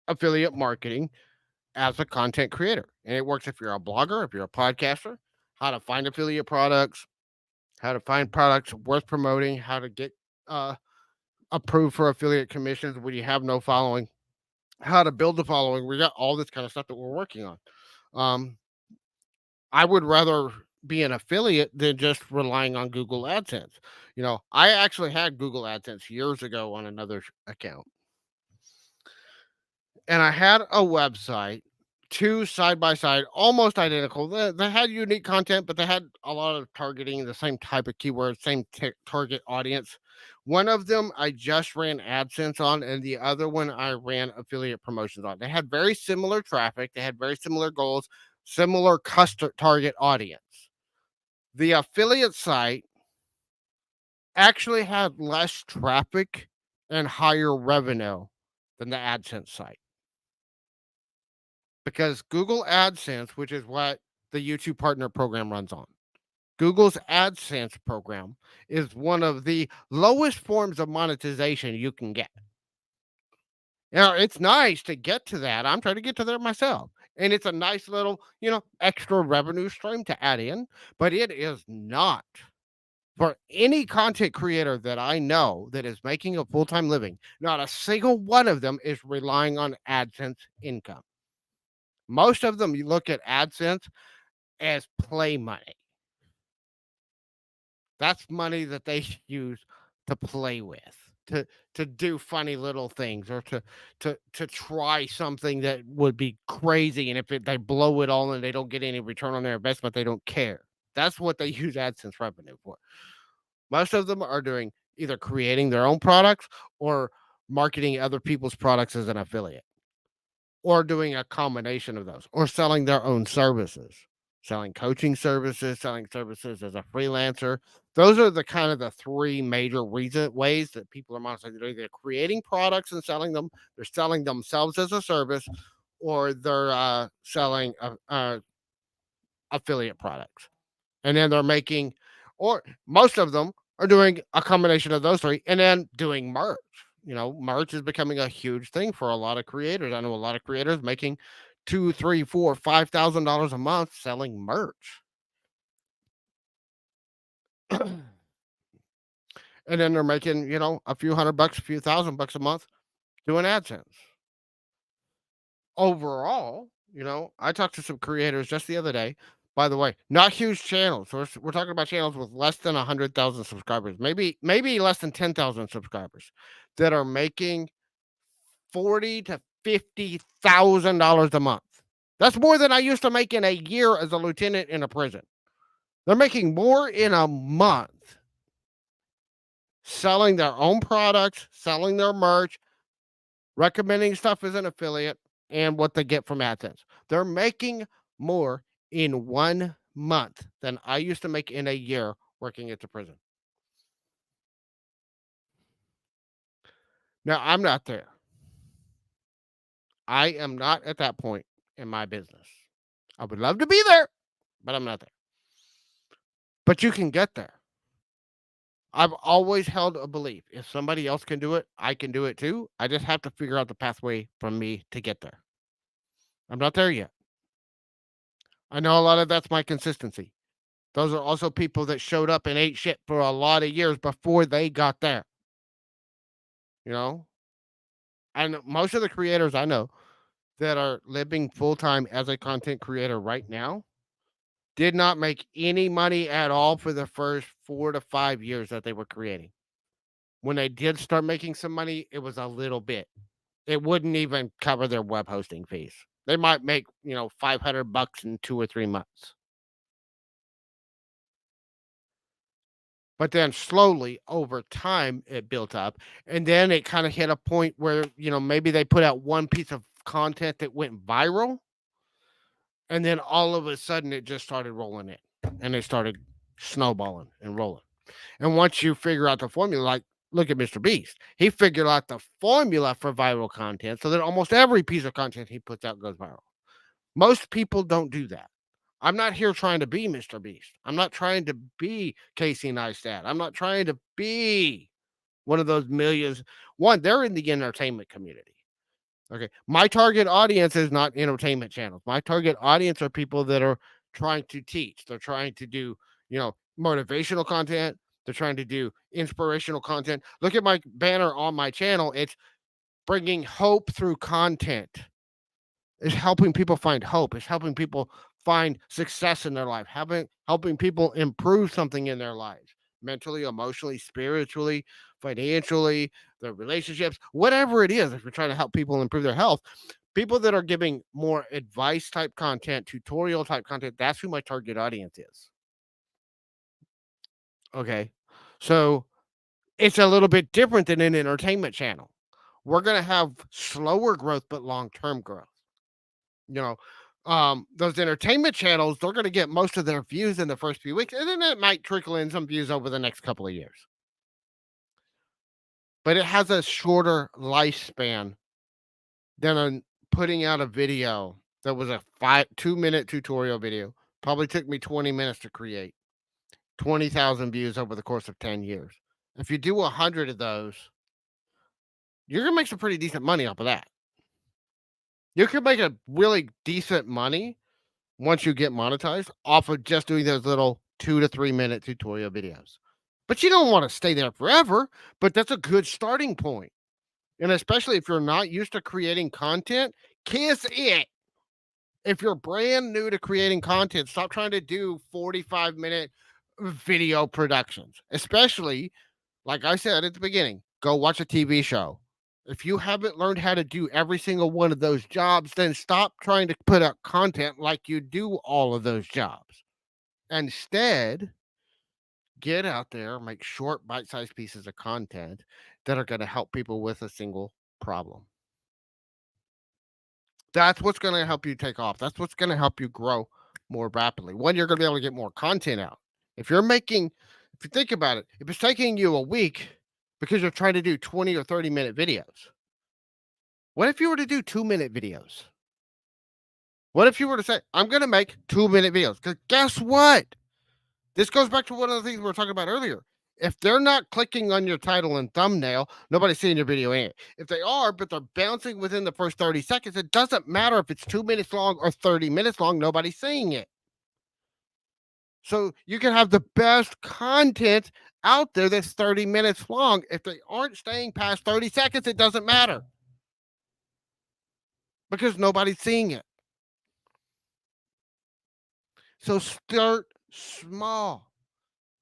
affiliate marketing as a content creator. And it works if you're a blogger, if you're a podcaster, how to find affiliate products, how to find products worth promoting, how to get uh, approved for affiliate commissions when you have no following, how to build the following. We got all this kind of stuff that we're working on. Um, I would rather be an affiliate than just relying on Google AdSense. You know, I actually had Google AdSense years ago on another account, and I had a website, two side by side, almost identical. They had unique content, but they had a lot of targeting, the same type of keywords, same target audience. One of them I just ran AdSense on, and the other one I ran affiliate promotions on. They had very similar traffic, they had very similar goals, similar customer target audience. The affiliate site actually had less traffic and higher revenue than the AdSense site. Because Google AdSense, which is what the YouTube Partner Program runs on, Google's AdSense program is one of the lowest forms of monetization you can get. Now, it's nice to get to that. I'm trying to get to there myself. And it's a nice little, extra revenue stream to add in, but it is not for any content creator that I know that is making a full time living. Not a single one of them is relying on AdSense income. Most of them, you look at AdSense as play money. That's money that they use to play with, to do funny little things or to try something that would be crazy. And if they blow it all and they don't get any return on their investment, they don't care. That's what they use AdSense revenue for. Most of them are doing either creating their own products or marketing other people's products as an affiliate, or doing a combination of those, or selling their own services, selling coaching services, selling services as a freelancer. Those are the kind of the three major ways that people are monetizing. They're either creating products and selling them, they're selling themselves as a service, or they're selling affiliate products. And then they're making, or most of them are doing a combination of those three and then doing merch. Merch is becoming a huge thing for a lot of creators. I know a lot of creators making two, three, four, $5,000 a month selling merch. and then they're making, a few $100, a few $1,000 a month doing AdSense. Overall, I talked to some creators just the other day. By the way, not huge channels. We're talking about channels with less than 100,000 subscribers, maybe less than 10,000 subscribers that are making 40 to $50,000 a month. That's more than I used to make in a year as a lieutenant in a prison. They're making more in a month selling their own products, selling their merch, recommending stuff as an affiliate, and what they get from AdSense. They're making more in 1 month than I used to make in a year working at the prison. Now, I'm not there. I am not at that point in my business. I would love to be there, but I'm not there. But you can get there. I've always held a belief. If somebody else can do it, I can do it too. I just have to figure out the pathway for me to get there. I'm not there yet. I know a lot of that's my consistency. Those are also people that showed up and ate shit for a lot of years before they got there. You know? And most of the creators I know that are living full time as a content creator right now did not make any money at all for the first 4 to 5 years that they were creating. When they did start making some money, it was a little bit. It wouldn't even cover their web hosting fees. They might make, $500 in 2 or 3 months. But then slowly over time, it built up. And then it kind of hit a point where, maybe they put out one piece of content that went viral. And then all of a sudden, it just started rolling in and it started snowballing and rolling. And once you figure out the formula, like look at Mr. Beast, he figured out the formula for viral content so that almost every piece of content he puts out goes viral. Most people don't do that. I'm not here trying to be Mr. Beast. I'm not trying to be Casey Neistat. I'm not trying to be one of those millions. One, they're in the entertainment community. Okay. My target audience is not entertainment channels. My target audience are people that are trying to teach. They're trying to do, motivational content. They're trying to do inspirational content. Look at my banner on my channel. It's bringing hope through content. It's helping people find hope. It's helping people find success in their life, helping people improve something in their lives, mentally, emotionally, spiritually, financially, their relationships, whatever it is. If you're trying to help people improve their health, people that are giving more advice type content, tutorial type content, that's who my target audience is. Okay. So it's a little bit different than an entertainment channel. We're going to have slower growth, but long term growth. You know, those entertainment channels, they're going to get most of their views in the first few weeks, and then it might trickle in some views over the next couple of years. But it has a shorter lifespan than putting out a video that was a 2-minute tutorial video. Probably took me 20 minutes to create, 20,000 views over the course of 10 years. If you do 100 of those, you're going to make some pretty decent money off of that. You can make a really decent money once you get monetized off of just doing those little 2 to 3 minute tutorial videos. But you don't want to stay there forever, but that's a good starting point. And especially if you're not used to creating content, kiss it. If you're brand new to creating content, stop trying to do 45-minute video productions. Especially, like I said at the beginning, go watch a TV show. If you haven't learned how to do every single one of those jobs, then stop trying to put out content like you do all of those jobs. Instead, get out there, make short, bite sized pieces of content that are going to help people with a single problem. That's what's going to help you take off. That's what's going to help you grow more rapidly. One, you're going to be able to get more content out. If you think about it, if it's taking you a week because you're trying to do 20 or 30-minute videos, what if you were to do 2-minute videos? What if you were to say, I'm going to make 2-minute videos? Because guess what? This goes back to one of the things we were talking about earlier. If they're not clicking on your title and thumbnail, nobody's seeing your video in it. If they are, but they're bouncing within the first 30 seconds, it doesn't matter if it's 2 minutes long or 30 minutes long, nobody's seeing it. So you can have the best content out there that's 30 minutes long. If they aren't staying past 30 seconds, it doesn't matter because nobody's seeing it. So start small.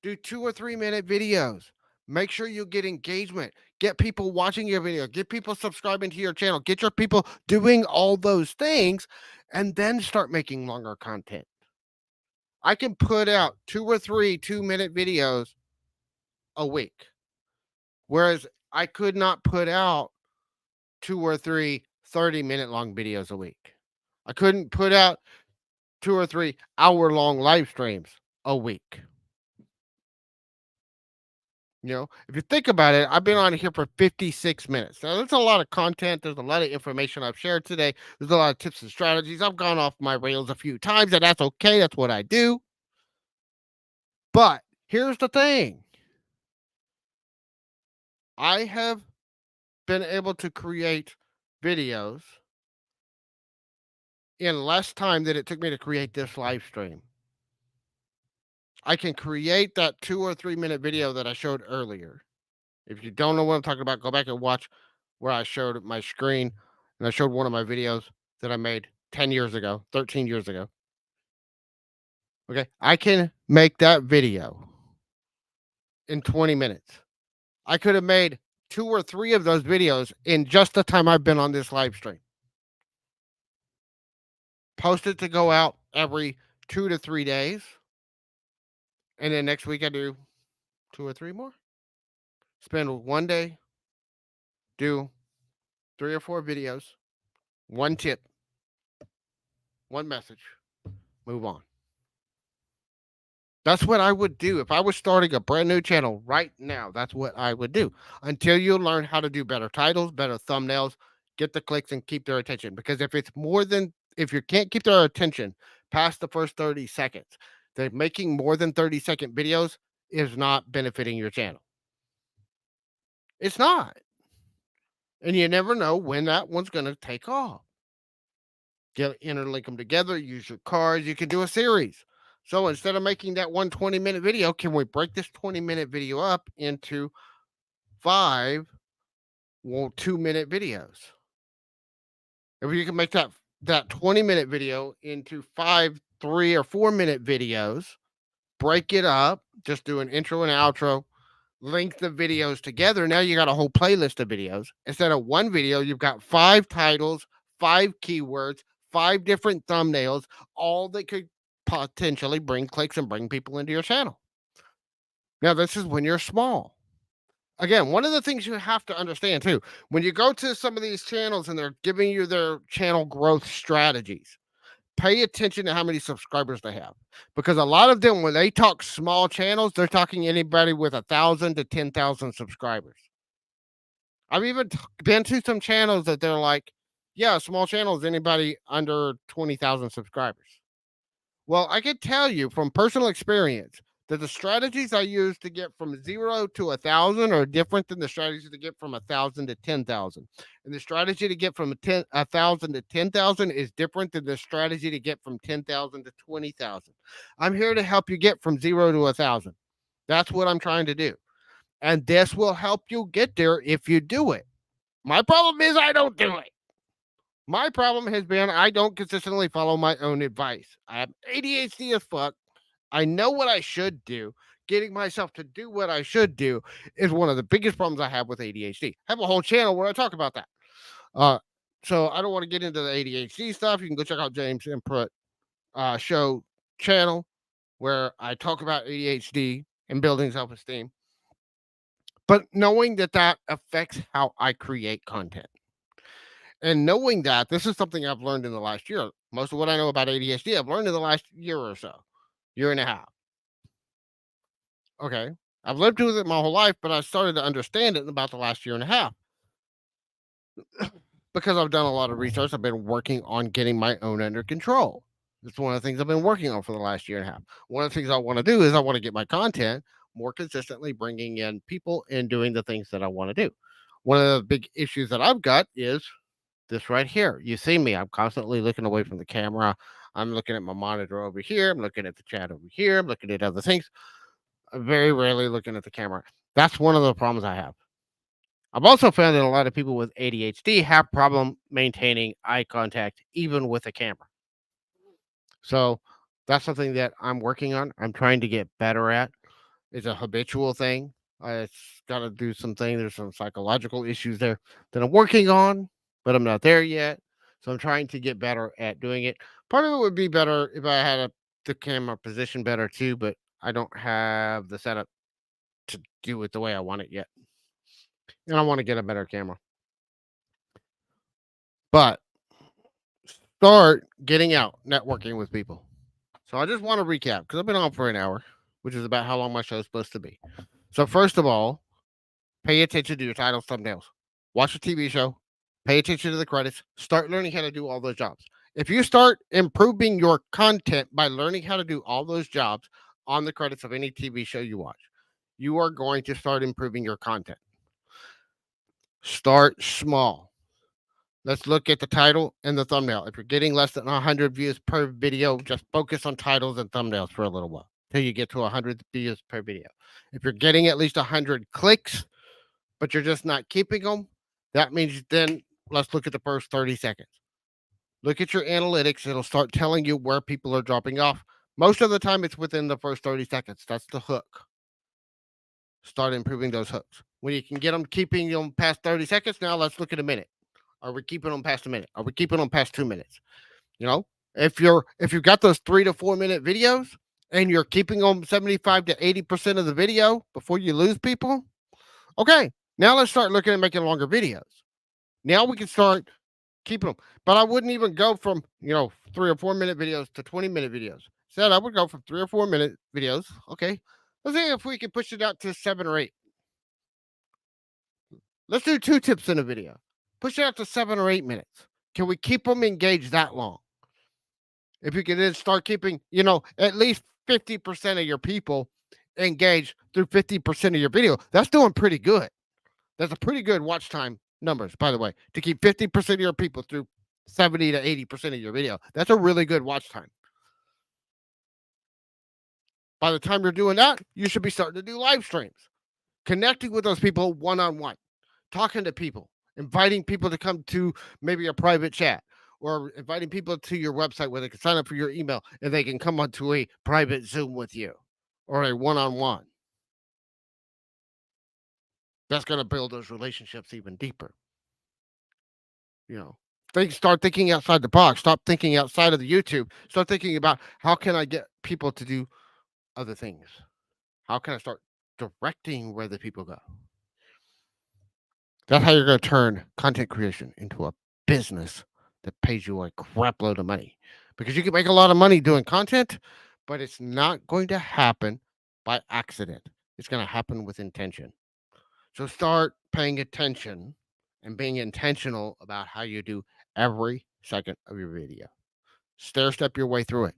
Do 2 or 3 minute videos. Make sure you get engagement. Get people watching your video. Get people subscribing to your channel. Get your people doing all those things and then start making longer content. I can put out 2 or 3 2-minute videos a week, whereas I could not put out 2 or 3 30-minute long videos a week. I couldn't put out 2 or 3 hour long live streams a week. If you think about it, I've been on here for 56 minutes. Now, there's a lot of content. There's a lot of information I've shared today. There's a lot of tips and strategies. I've gone off my rails a few times, and that's okay. That's what I do. But here's the thing, I have been able to create videos in less time than it took me to create this live stream. I can create that 2 or 3 minute video that I showed earlier. If you don't know what I'm talking about, go back and watch where I showed my screen and I showed one of my videos that I made 10 years ago, 13 years ago. Okay. I can make that video in 20 minutes. I could have made 2 or 3 of those videos in just the time I've been on this live stream. Post it to go out every 2 to 3 days. And then next week I do 2 or 3 more. Spend one day, do 3 or 4 videos, one tip, one message, move on. That's what I would do if I was starting a brand new channel right now. That's what I would do until you learn how to do better titles, better thumbnails, get the clicks and keep their attention. Because if you can't keep their attention past the first 30 seconds, then making more than 30-second videos is not benefiting your channel. It's not. And you never know when that one's going to take off. Interlink them together, use your cards. You can do a series. So instead of making that 1 20-minute video, can we break this 20-minute video up into 5 2-minute videos? If you can make that 20-minute video into 5 3 or 4-minute videos, break it up, just do an intro and outro, link the videos together. Now you got a whole playlist of videos. Instead of one video, you've got 5 titles, 5 keywords, 5 different thumbnails, all that could potentially bring clicks and bring people into your channel. Now, this is when you're small. Again, one of the things you have to understand too, when you go to some of these channels and they're giving you their channel growth strategies, pay attention to how many subscribers they have. Because a lot of them, when they talk small channels, they're talking anybody with 1,000 to 10,000 subscribers. I've even been to some channels that they're like, yeah, small channels, anybody under 20,000 subscribers. Well, I can tell you from personal experience that the strategies I use to get from 0 to 1,000 are different than the strategy to get from 1,000 to 10,000. And the strategy to get from 1,000 to 10,000 is different than the strategy to get from 10,000 to 20,000. I'm here to help you get from 0 to 1,000. That's what I'm trying to do. And this will help you get there if you do it. My problem is I don't do it. My problem has been I don't consistently follow my own advice. I have ADHD as fuck. I know what I should do. Getting myself to do what I should do is one of the biggest problems I have with ADHD. I have a whole channel where I talk about that. Uh, so I don't want to get into the ADHD stuff. You can go check out James Input show channel where I talk about ADHD and building self-esteem. But knowing that affects how I create content. And knowing that, this is something I've learned in the last year. Most of what I know about ADHD, I've learned in the last year or so, year and a half. Okay. I've lived with it my whole life, but I started to understand it in about the last year and a half because I've done a lot of research. I've been working on getting my own under control. That's one of the things I've been working on for the last year and a half. One of the things I want to do is I want to get my content more consistently, bringing in people and doing the things that I want to do. One of the big issues that I've got is this right here. You see me. I'm constantly looking away from the camera. I'm looking at my monitor over here. I'm looking at the chat over here. I'm looking at other things. I'm very rarely looking at the camera. That's one of the problems I have. I've also found that a lot of people with ADHD have problem maintaining eye contact even with a camera. So that's something that I'm working on. I'm trying to get better at. It's a habitual thing. It's got to do something. There's some psychological issues there that I'm working on, but I'm not there yet. So I'm trying to get better at doing it. Part of it would be better if I had the camera position better too, but I don't have the setup to do it the way I want it yet. And I want to get a better camera. But start getting out, networking with people. So I just want to recap because I've been on for an hour, which is about how long my show is supposed to be. So first of all, pay attention to your titles, thumbnails. Watch a TV show. Pay attention to the credits. Start learning how to do all those jobs. If you start improving your content by learning how to do all those jobs on the credits of any TV show you watch, you are going to start improving your content. Start small. Let's look at the title and the thumbnail. If you're getting less than 100 views per video, just focus on titles and thumbnails for a little while till you get to 100 views per video. If you're getting at least 100 clicks, but you're just not keeping them, that means then let's look at the first 30 seconds. Look at your analytics. It'll start telling you where people are dropping off. Most of the time, it's within the first 30 seconds. That's the hook. Start improving those hooks. When you can get them, keeping them past 30 seconds, now let's look at a minute. Are we keeping them past a minute? Are we keeping them past 2 minutes? You know, if you've got those 3 to 4 minute videos and you're keeping them 75 to 80% of the video before you lose people, okay, now let's start looking at making longer videos. Now we can start keeping them. But I wouldn't even go from, 3 or 4 minute videos to 20-minute videos. Instead, I would go from 3 or 4 minute videos. Okay. Let's see if we can push it out to 7 or 8. Let's do 2 tips in a video. Push it out to 7 or 8 minutes. Can we keep them engaged that long? If you can then start keeping, at least 50% of your people engaged through 50% of your video, that's doing pretty good. That's a pretty good watch time numbers, by the way, to keep 50% of your people through 70 to 80% of your video. That's a really good watch time. By the time you're doing that, you should be starting to do live streams, connecting with those people one-on-one, talking to people, inviting people to come to maybe a private chat, or inviting people to your website where they can sign up for your email and they can come onto a private Zoom with you or a one-on-one. That's going to build those relationships even deeper. Start thinking outside the box. Stop thinking outside of the YouTube. Start thinking about how can I get people to do other things? How can I start directing where the people go? That's how you're going to turn content creation into a business that pays you a crap load of money. Because you can make a lot of money doing content, but it's not going to happen by accident. It's going to happen with intention. So start paying attention and being intentional about how you do every second of your video. Stair step your way through it.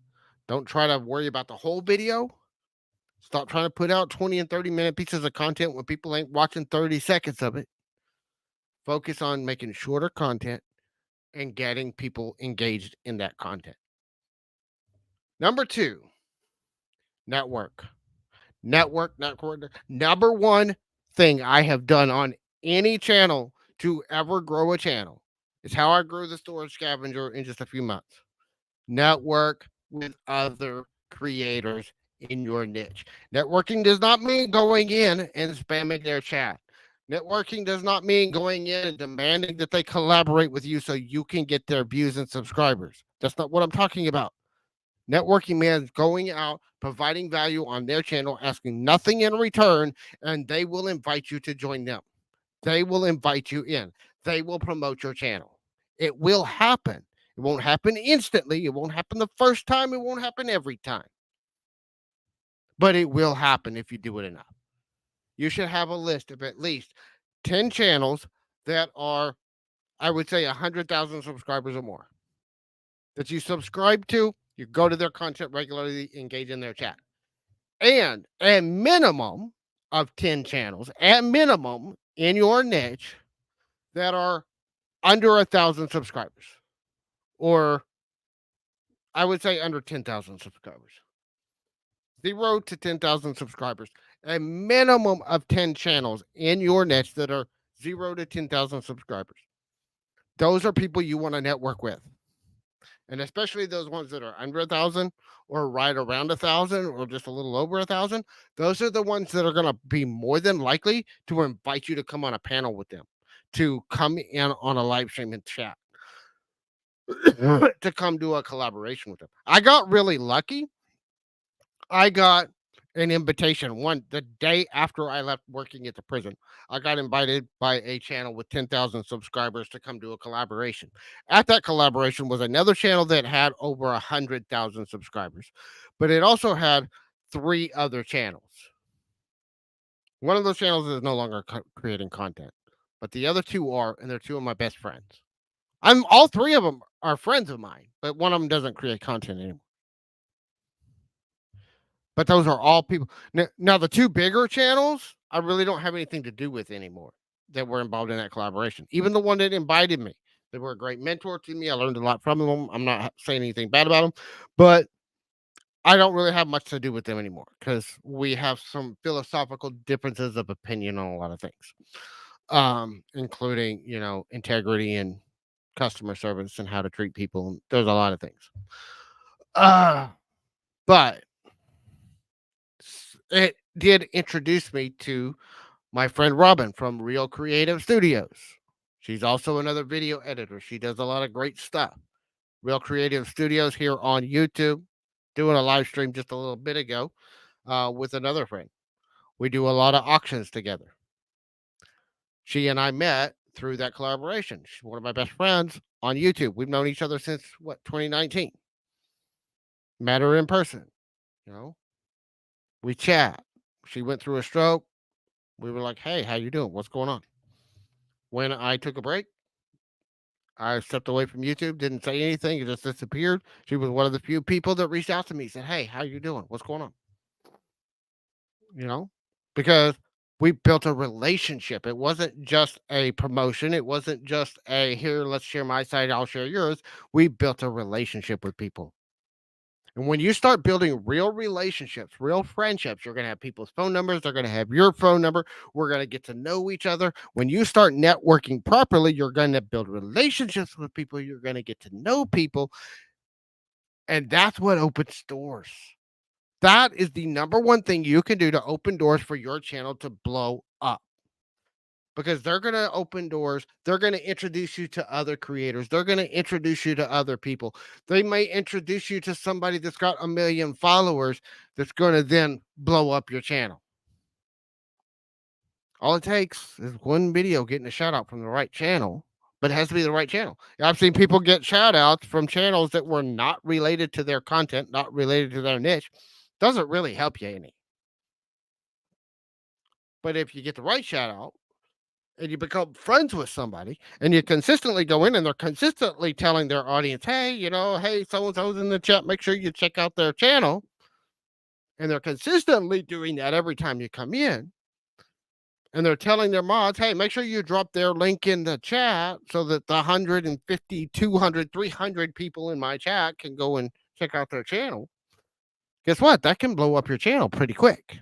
Don't try to worry about the whole video. Stop trying to put out 20 and 30-minute pieces of content when people ain't watching 30 seconds of it. Focus on making shorter content and getting people engaged in that content. Number 2, network. Network. Number one thing I have done on any channel to ever grow a channel is how I grew the storage scavenger in just a few months. Network with other creators in your niche. Networking does not mean going in and spamming their chat. Networking does not mean going in and demanding that they collaborate with you so you can get their views and subscribers. That's not what I'm talking about. Networking means going out, providing value on their channel, asking nothing in return, and they will invite you to join them. They will invite you in. They will promote your channel. It will happen. It won't happen instantly. It won't happen the first time. It won't happen every time. But it will happen if you do it enough. You should have a list of at least 10 channels that are, I would say, 100,000 subscribers or more that you subscribe to. You go to their content regularly, engage in their chat. And a minimum of 10 channels, at minimum in your niche, that are under 1,000 subscribers or I would say under 10,000 subscribers. 0 to 10,000 subscribers. A minimum of 10 channels in your niche that are 0 to 10,000 subscribers. Those are people you want to network with. And especially those ones that are under 1,000 or right around 1,000 or just a little over 1,000. Those are the ones that are going to be more than likely to invite you to come on a panel with them, to come in on a live stream and chat, to come do a collaboration with them. I got really lucky. I got an invitation one the day after I left working at the prison. I got invited by a channel with 10,000 subscribers to come do a collaboration. At that collaboration was another channel that had over 100,000 subscribers, but it also had three other channels. One of those channels is no longer creating content, but the other two are, and they're two of my best friends. I'm all three of them are friends of mine, but one of them doesn't create content anymore. But those are all people. Now the two bigger channels, I really don't have anything to do with anymore that were involved in that collaboration. Even the one that invited me, they were a great mentor to me. I learned a lot from them. I'm not saying anything bad about them, but I don't really have much to do with them anymore because we have some philosophical differences of opinion on a lot of things, including integrity and customer service and how to treat people. There's a lot of things. Uh, but it did introduce me to my friend Robin from Real Creative Studios. She's also another video editor. She does a lot of great stuff. Real Creative Studios here on YouTube, doing a live stream just a little bit ago with another friend. We do a lot of auctions together. She and I met through that collaboration. She's one of my best friends on YouTube. We've known each other since 2019. Met her in person. You know, we chat. She went through a stroke. We were like, "Hey, how you doing? What's going on?" When I took a break, I stepped away from YouTube, didn't say anything, it just disappeared. She was one of the few people that reached out to me, said, "Hey, how you doing? What's going on?" You know, because we built a relationship. It wasn't just a promotion. It wasn't just a here, let's share my side, I'll share yours. We built a relationship with people. And when you start building real relationships, real friendships, you're going to have people's phone numbers. They're going to have your phone number. We're going to get to know each other. When you start networking properly, you're going to build relationships with people. You're going to get to know people. And that's what opens doors. That is the number one thing you can do to open doors for your channel to blow up, because they're going to open doors. They're going to introduce you to other creators. They're going to introduce you to other people. They may introduce you to somebody that's got 1 million followers that's going to then blow up your channel. All it takes is one video getting a shout out from the right channel, but it has to be the right channel. I've seen people get shout outs from channels that were not related to their content, not related to their niche. Doesn't really help you any. But if you get the right shout out, and you become friends with somebody and you consistently go in and they're consistently telling their audience, hey, hey, so and so's in the chat, make sure you check out their channel. And they're consistently doing that every time you come in. And they're telling their mods, hey, make sure you drop their link in the chat so that the 150, 200, 300 people in my chat can go and check out their channel. Guess what? That can blow up your channel pretty quick.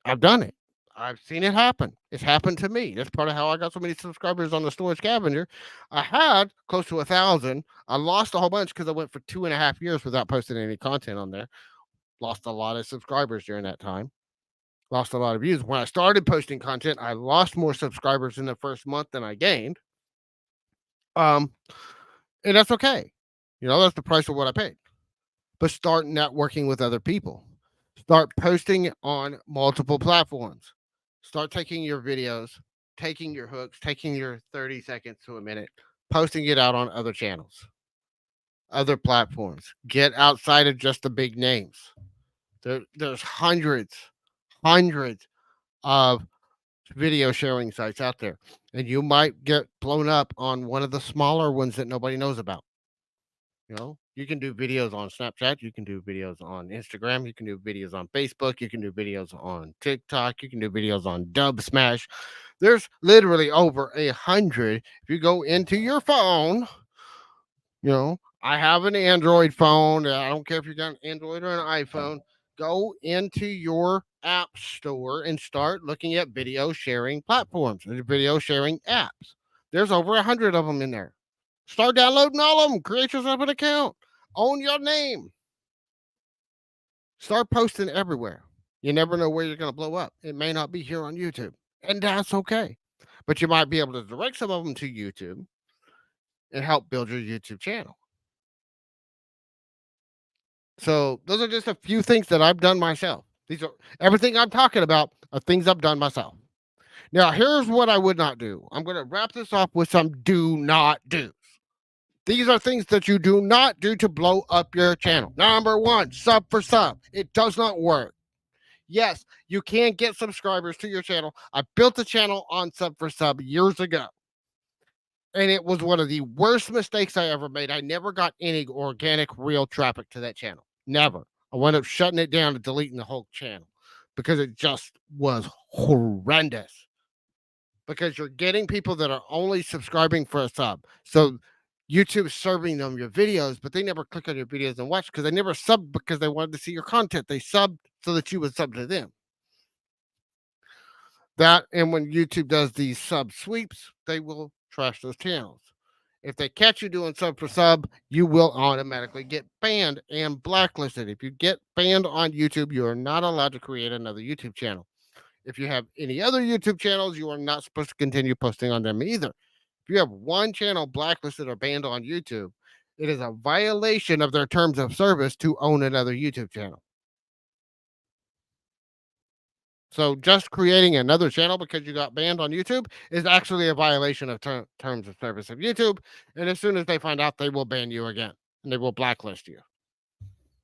I've done it. I've seen it happen. It's happened to me. That's part of how I got so many subscribers on the Storage Scavenger. I had close to 1,000. I lost a whole bunch because I went for 2.5 years without posting any content on there. Lost a lot of subscribers during that time. Lost a lot of views. When I started posting content, I lost more subscribers in the first month than I gained. And that's okay. That's the price of what I paid. But start networking with other people. Start posting on multiple platforms. Start taking your videos, taking your hooks, taking your 30 seconds to a minute, posting it out on other channels, other platforms. Get outside of just the big names. There's hundreds of video sharing sites out there, and you might get blown up on one of the smaller ones that nobody knows about. You can do videos on Snapchat, you can do videos on Instagram, you can do videos on Facebook, you can do videos on TikTok, you can do videos on Dub Smash. There's literally over 100. If you go into your phone, I have an Android phone. I don't care if you got an Android or an iPhone. Go into your app store and start looking at video sharing platforms and video sharing apps. There's over 100 of them in there. Start downloading all of them. Create yourself an account. Own your name. Start posting everywhere. You never know where you're going to blow up. It may not be here on YouTube, and that's okay. But you might be able to direct some of them to YouTube and help build your YouTube channel. So those are just a few things that I've done myself. These are everything I'm talking about are things I've done myself. Now, here's what I would not do. I'm going to wrap this off with some do not do. These are things that you do not do to blow up your channel. Number one, sub for sub. It does not work. Yes, you can get subscribers to your channel. I built the channel on sub for sub years ago. And it was one of the worst mistakes I ever made. I never got any organic, real traffic to that channel. Never. I wound up shutting it down and deleting the whole channel because it just was horrendous. Because you're getting people that are only subscribing for a sub. So YouTube's serving them your videos, but they never click on your videos and watch because they never subbed because they wanted to see your content. They subbed so that you would sub to them. That, and when YouTube does these sub sweeps, they will trash those channels. If they catch you doing sub for sub, you will automatically get banned and blacklisted. If you get banned on YouTube, you are not allowed to create another YouTube channel. If you have any other YouTube channels, you are not supposed to continue posting on them either. If you have one channel blacklisted or banned on YouTube, it is a violation of their terms of service to own another YouTube channel. So just creating another channel because you got banned on YouTube is actually a violation of terms of service of YouTube. And as soon as they find out, they will ban you again and they will blacklist you.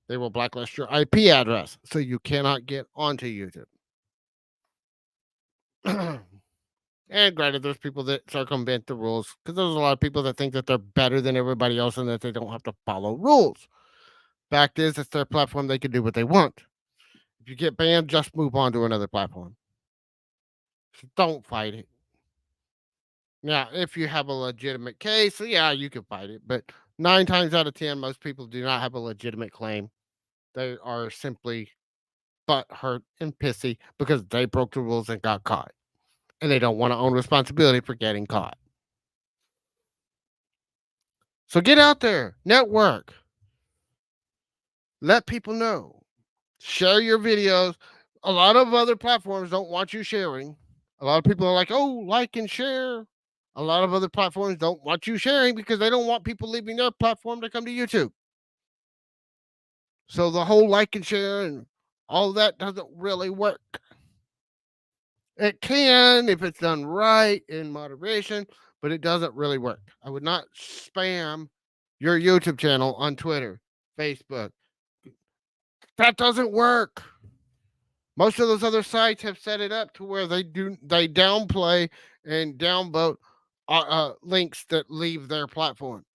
They will blacklist your IP address so you cannot get onto YouTube. And granted, there's people that circumvent the rules because there's a lot of people that think that they're better than everybody else and that they don't have to follow rules. Fact is, it's their platform. They can do what they want. If you get banned, just move on to another platform. So don't fight it. Now, if you have a legitimate case, yeah, you can fight it. But 9 times out of 10, most people do not have a legitimate claim. They are simply butt hurt and pissy because they broke the rules and got caught. And they don't want to own responsibility for getting caught. So get out there, network, let people know, share your videos. A lot of other platforms don't want you sharing. A lot of people are like, oh, like and share. A lot of other platforms don't want you sharing because they don't want people leaving their platform to come to YouTube. So the whole like and share and all that doesn't really work. It can if it's done right in moderation, but it doesn't really work. I would not spam your YouTube channel on Twitter, Facebook. That doesn't work. Most of those other sites have set it up to where they downplay and downvote links that leave their platform.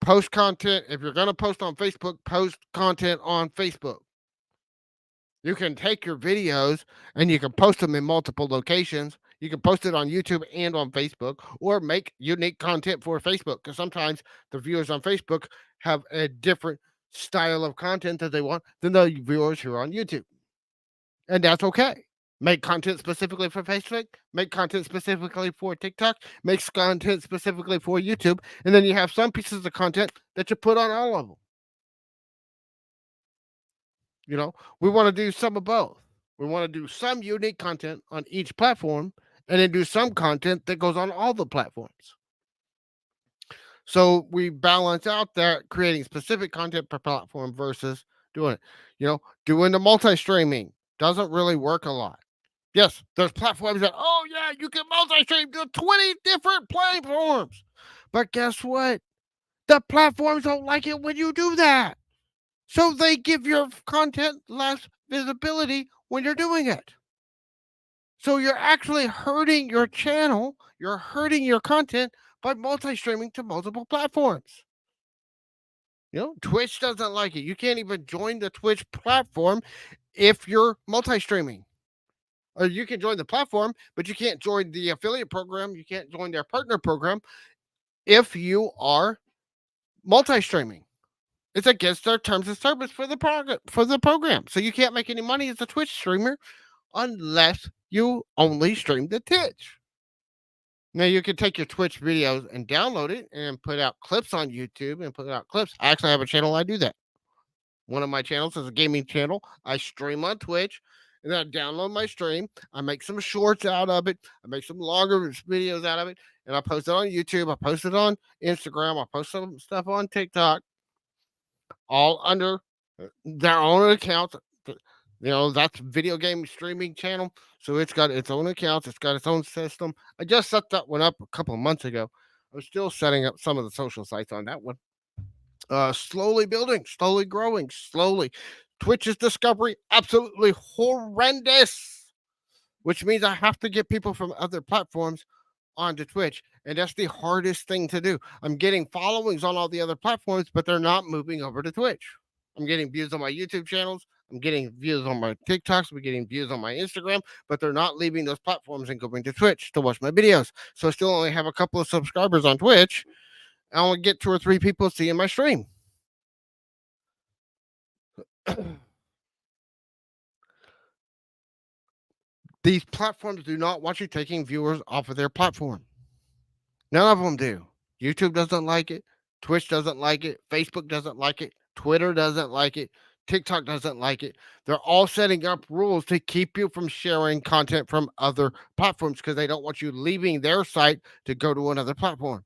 Post content. If you're going to post on Facebook, post content on Facebook. You can take your videos and you can post them in multiple locations. You can post it on YouTube and on Facebook, or make unique content for Facebook, because sometimes the viewers on Facebook have a different style of content that they want than the viewers who are on YouTube. And that's okay. Make content specifically for Facebook, make content specifically for TikTok, make content specifically for YouTube, and then you have some pieces of content that you put on all of them. You know, we want to do some of both. We want to do some unique content on each platform and then do some content that goes on all the platforms. So we balance out that creating specific content per platform versus doing it. Doing the multi-streaming doesn't really work a lot. Yes, there's platforms that, oh yeah, you can multi-stream to 20 different platforms. But guess what? The platforms don't like it when you do that. So they give your content less visibility when you're doing it. So you're actually hurting your channel, you're hurting your content by multi-streaming to multiple platforms. Twitch doesn't like it. You can't even join the Twitch platform if you're multi-streaming. Or you can join the platform, but you can't join the affiliate program. You can't join their partner program if you are multi-streaming. It's against their terms of service for the program. So you can't make any money as a Twitch streamer unless you only stream the Twitch. Now you can take your Twitch videos and download it and put out clips on YouTube and put out clips. I actually have a channel I do that. One of my channels is a gaming channel. I stream on Twitch and then I download my stream. I make some shorts out of it. I make some longer videos out of it and I post it on YouTube. I post it on Instagram. I post some stuff on TikTok, all under their own accounts. That's video game streaming channel. So it's got its own accounts. It's got its own system. I just set that one up a couple of months ago. I'm still setting up some of the social sites on that one. Slowly building, slowly growing, slowly. Twitch's discovery absolutely horrendous, which means I have to get people from other platforms onto Twitch, and that's the hardest thing to do. I'm getting followings on all the other platforms, but they're not moving over to Twitch. I'm getting views on my YouTube channels. I'm getting views on my TikToks. I'm getting views on my Instagram, but they're not leaving those platforms and going to Twitch to watch my videos. So I still only have a couple of subscribers on Twitch. I only get 2 or 3 people seeing my stream. These platforms do not want you taking viewers off of their platform. None of them do. YouTube doesn't like it. Twitch doesn't like it. Facebook doesn't like it. Twitter doesn't like it. TikTok doesn't like it. They're all setting up rules to keep you from sharing content from other platforms because they don't want you leaving their site to go to another platform.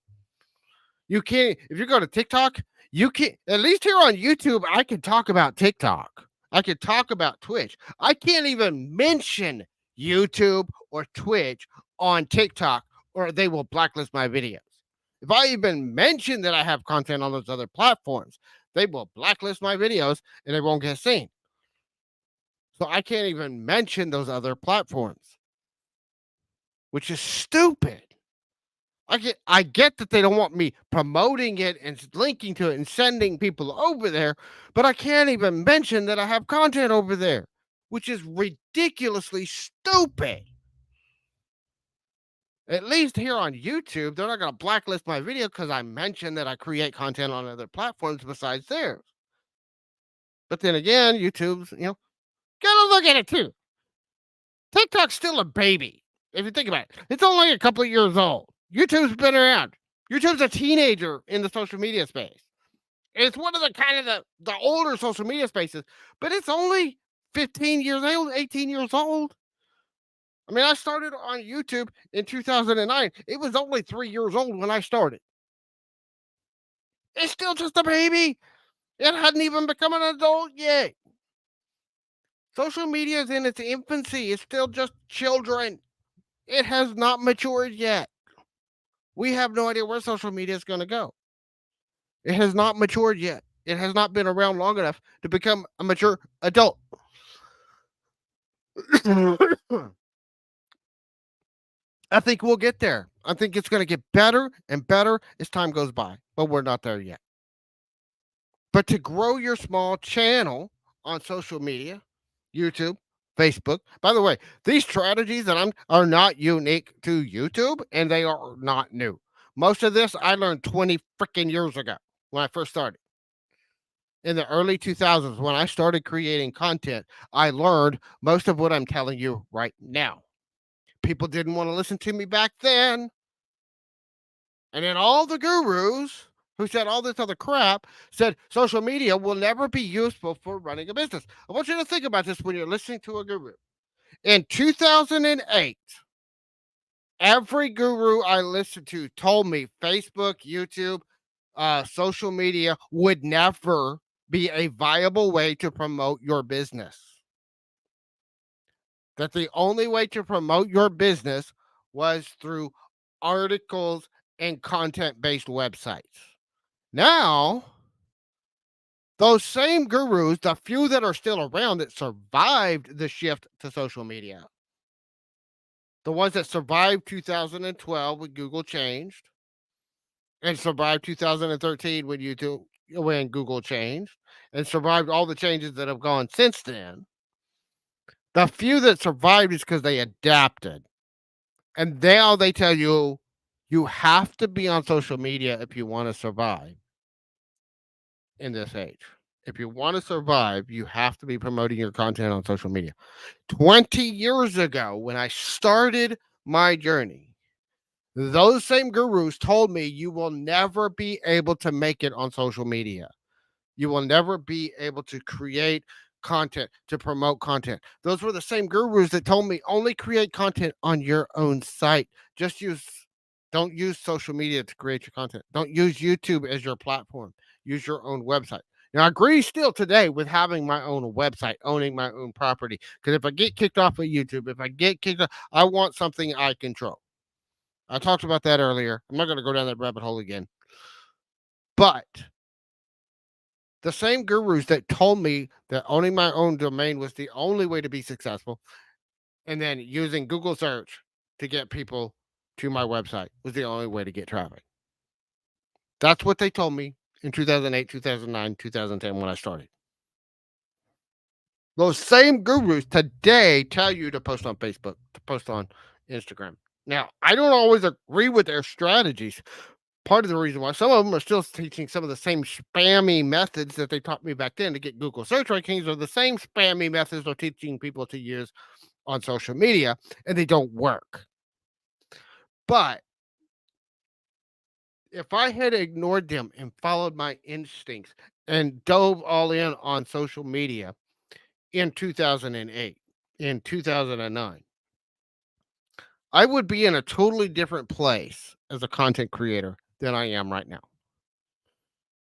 You can't, if you go to TikTok, you can't, at least here on YouTube, I can talk about TikTok. I can talk about Twitch. I can't even mention YouTube or Twitch on TikTok or they will blacklist my videos. If I even mention that I have content on those other platforms, they will blacklist my videos and they won't get seen. So I can't even mention those other platforms, which is stupid. I get that they don't want me promoting it and linking to it and sending people over there, but I can't even mention that I have content over there, which is ridiculously stupid. At least here on YouTube, they're not going to blacklist my video because I mentioned that I create content on other platforms besides theirs. But then again, YouTube's, gotta look at it too. TikTok's still a baby. If you think about it, it's only a couple of years old. YouTube's been around. YouTube's a teenager in the social media space. It's one of the kind of the older social media spaces, but it's only 15 years old, 18 years old. I mean, I started on YouTube in 2009. It was only 3 years old when I started. It's still just a baby. It hadn't even become an adult yet. Social media is in its infancy. It's still just children. It has not matured yet. We have no idea where social media is going to go. It has not matured yet. It has not been around long enough to become a mature adult. I think we'll get there. I think it's going to get better and better as time goes by, but we're not there yet. But to grow your small channel on social media, YouTube, Facebook. By the way, these strategies that are not unique to YouTube and they are not new. Most of this I learned 20 freaking years ago when I first started. In the early 2000s, when I started creating content, I learned most of what I'm telling you right now. People didn't want to listen to me back then. And then all the gurus who said all this other crap said social media will never be useful for running a business. I want you to think about this when you're listening to a guru. In 2008, every guru I listened to told me Facebook, YouTube, social media would never be a viable way to promote your business. That the only way to promote your business was through articles and content-based websites. Now, those same gurus, the few that are still around that survived the shift to social media, the ones that survived 2012 when Google changed, and survived 2013 when Google changed, and survived all the changes that have gone since then. The few that survived is because they adapted. And now they tell you, you have to be on social media if you want to survive. in this age. If you want to survive, you have to be promoting your content on social media. 20 years ago, when I started my journey, those same gurus told me you will never be able to make it on social media. You will never be able to create content, to promote content. Those were the same gurus that told me only create content on your own site. Just use Don't use social media to create your content. Don't use YouTube as your platform. Use your own website. Now, I agree still today with having my own website, owning my own property. Because if I get kicked off of YouTube, if I get kicked off, I want something I control. I talked about that earlier. I'm not going to go down that rabbit hole again. But the same gurus that told me that owning my own domain was the only way to be successful, and then using Google search to get people to my website was the only way to get traffic. That's what they told me in 2008, 2009, 2010 when I started. Those same gurus today tell you to post on Facebook, to post on Instagram. Now, I don't always agree with their strategies. Part of the reason why some of them are still teaching some of the same spammy methods that they taught me back then to get Google search rankings are the same spammy methods they're teaching people to use on social media, and they don't work. But if I had ignored them and followed my instincts and dove all in on social media in 2008, in 2009, I would be in a totally different place as a content creator than I am right now.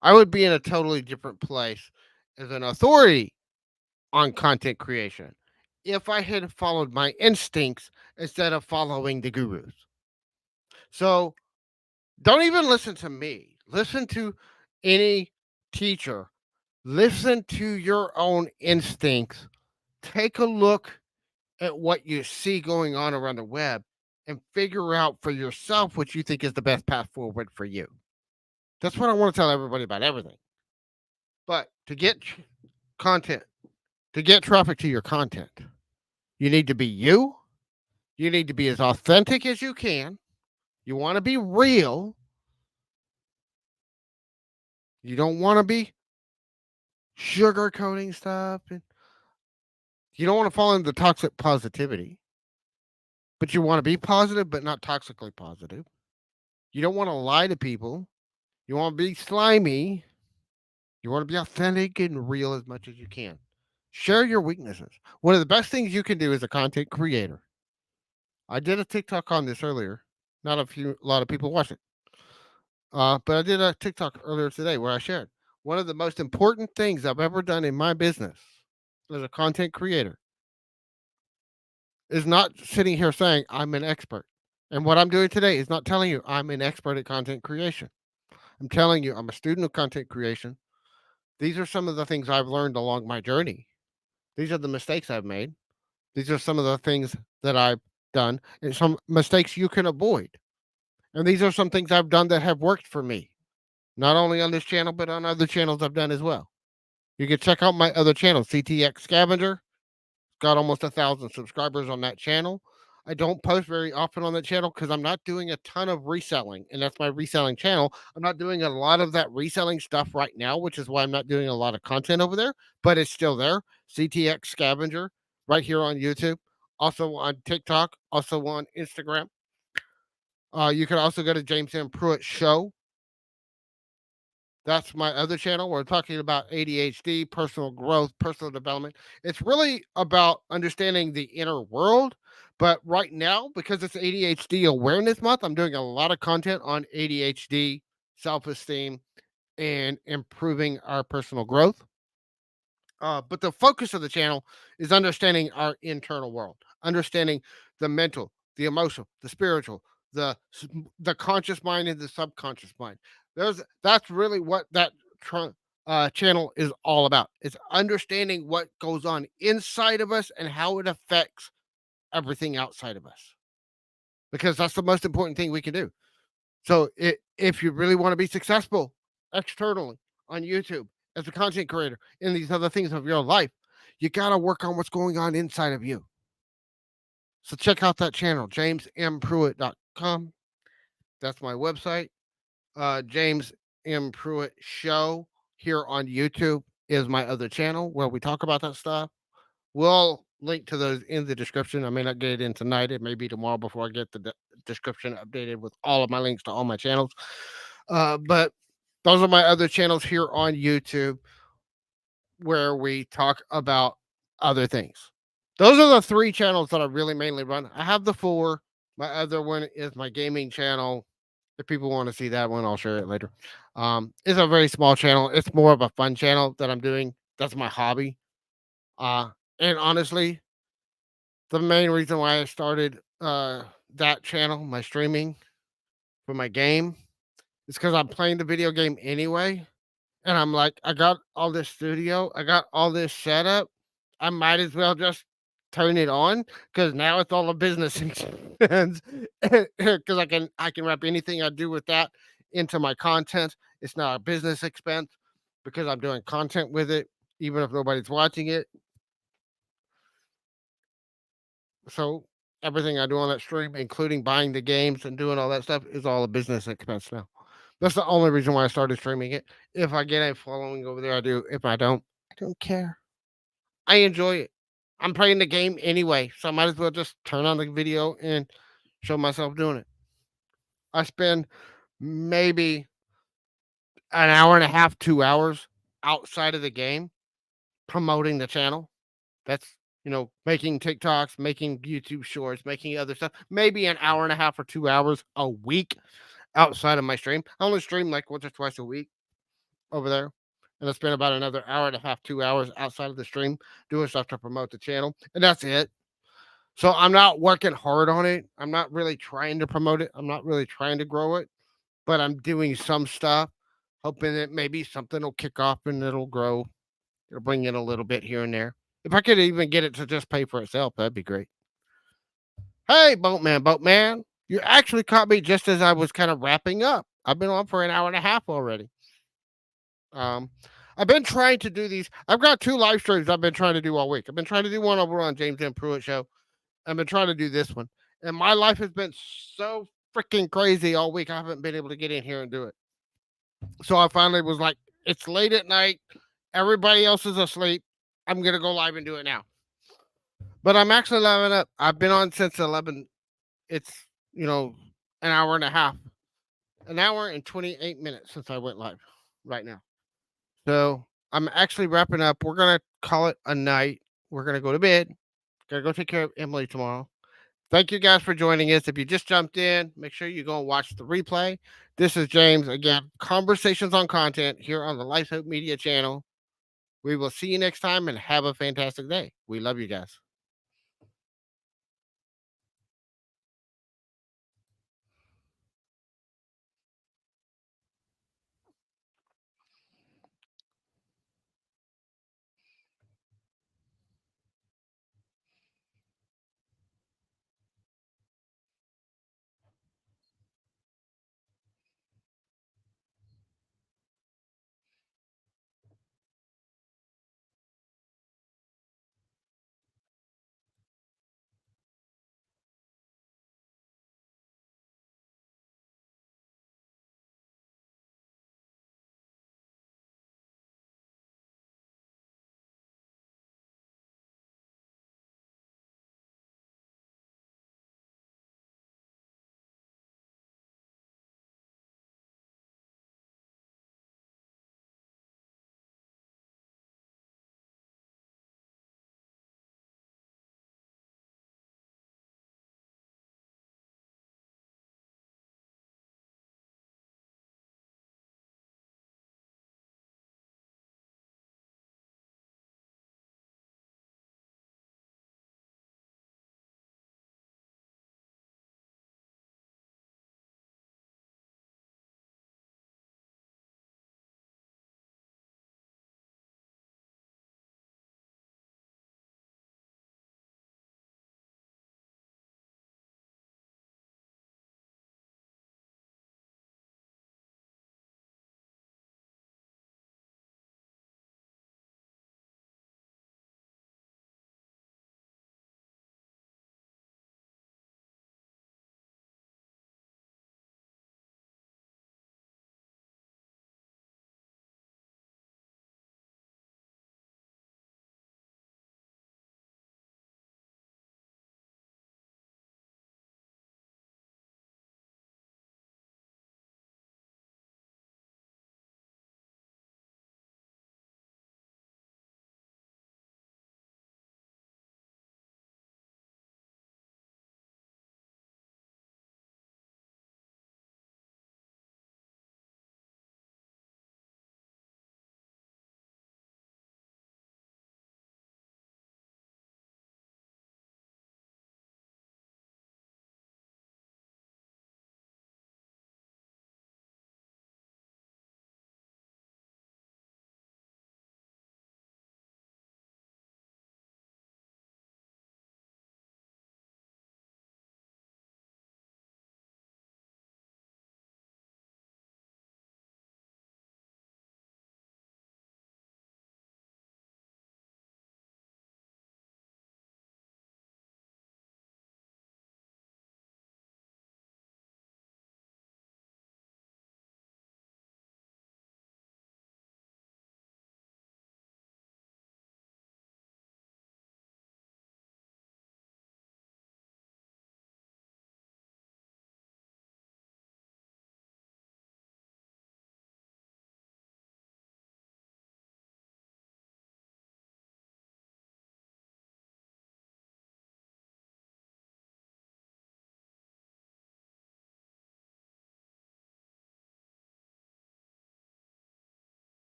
I would be in a totally different place as an authority on content creation if I had followed my instincts instead of following the gurus. So don't even listen to me. Listen to any teacher. Listen to your own instincts. Take a look at what you see going on around the web and figure out for yourself what you think is the best path forward for you. That's what I want to tell everybody about everything. But to get content, to get traffic to your content, you need to be you. You need to be as authentic as you can. You want to be real. You don't want to be sugarcoating stuff. And you don't want to fall into toxic positivity, but you want to be positive, but not toxically positive. You don't want to lie to people. You want to be slimy. You want to be authentic and real as much as you can. Share your weaknesses. One of the best things you can do as a content creator. I did a TikTok on this earlier. Not a lot of people watch it. But I did a TikTok earlier today where I shared one of the most important things I've ever done in my business as a content creator is not sitting here saying I'm an expert. And what I'm doing today is not telling you I'm an expert at content creation. I'm telling you I'm a student of content creation. These are some of the things I've learned along my journey. These are the mistakes I've made. These are some of the things that I've done and some mistakes you can avoid. And these are some things I've done that have worked for me, not only on this channel, but on other channels I've done as well. You can check out my other channel, CTX Scavenger. Got almost 1,000 subscribers on that channel. I don't post very often on that channel because I'm not doing a ton of reselling, and that's my reselling channel. I'm not doing a lot of that reselling stuff right now, which is why I'm not doing a lot of content over there, but it's still there. CTX Scavenger right here on YouTube, also on TikTok, also on Instagram. You can also go to James M. Pruitt Show. That's my other channel. We're talking about ADHD, personal growth, personal development. It's really about understanding the inner world. But right now, because it's ADHD Awareness Month, I'm doing a lot of content on ADHD, self esteem, and improving our personal growth. But the focus of the channel is understanding our internal world, understanding the mental, the emotional, the spiritual, the conscious mind and the subconscious mind. That's really what that channel is all about. It's understanding what goes on inside of us and how it affects everything outside of us, because that's the most important thing we can do. So if you really want to be successful externally on YouTube as a content creator in these other things of your life, you got to work on what's going on inside of you. So check out that channel, jamespruitt.com. That's my website. James M. Pruitt Show here on YouTube is my other channel where we talk about that stuff. We'll link to those in the description. I may not get it in tonight. It may be tomorrow before I get the description updated with all of my links to all my channels. But those are my other channels here on YouTube where we talk about other things. Those are the three channels that I really mainly run. I have the four. My other one is my gaming channel. If people want to see that one, I'll share it later. It's a very small channel. It's more of a fun channel that I'm doing. That's my hobby. Uh, and honestly, the main reason why I started that channel, my streaming for my game, is because I'm playing the video game anyway. And I'm like, I got all this studio, I got all this setup. I might as well just turn it on because now it's all a business expense. Because I can wrap anything I do with that into my content. It's not a business expense because I'm doing content with it, even if nobody's watching it. So everything I do on that stream, including buying the games and doing all that stuff, is all a business expense now. That's the only reason why I started streaming it. If I get a following over there, I do. If I don't care. I enjoy it. I'm playing the game anyway, so I might as well just turn on the video and show myself doing it. I spend maybe an hour and a half, 2 hours outside of the game promoting the channel. That's, making TikToks, making YouTube shorts, making other stuff. Maybe an hour and a half or 2 hours a week outside of my stream. I only stream like once or twice a week over there. And I spend about another hour and a half, 2 hours outside of the stream doing stuff to promote the channel. And that's it. So I'm not working hard on it. I'm not really trying to promote it. I'm not really trying to grow it, but I'm doing some stuff, hoping that maybe something will kick off and it'll grow. It'll bring in a little bit here and there. If I could even get it to just pay for itself, that'd be great. Hey, boatman, you actually caught me just as I was kind of wrapping up. I've been on for an hour and a half already. Um, I've been trying to do these. I've got two live streams I've been trying to do all week. I've been trying to do one over on James M. Pruitt Show. I've been trying to do this one. And my life has been so freaking crazy all week. I haven't been able to get in here and do it. So I finally was like, it's late at night. Everybody else is asleep. I'm going to go live and do it now. But I'm actually live up. I've been on since 11. It's, an hour and a half, an hour and 28 minutes since I went live right now. So I'm actually wrapping up. We're going to call it a night. We're going to go to bed. Got to go take care of Emily tomorrow. Thank you guys for joining us. If you just jumped in, make sure you go and watch the replay. This is James again, Conversations on Content here on the Life Hope Media channel. We will see you next time and have a fantastic day. We love you guys.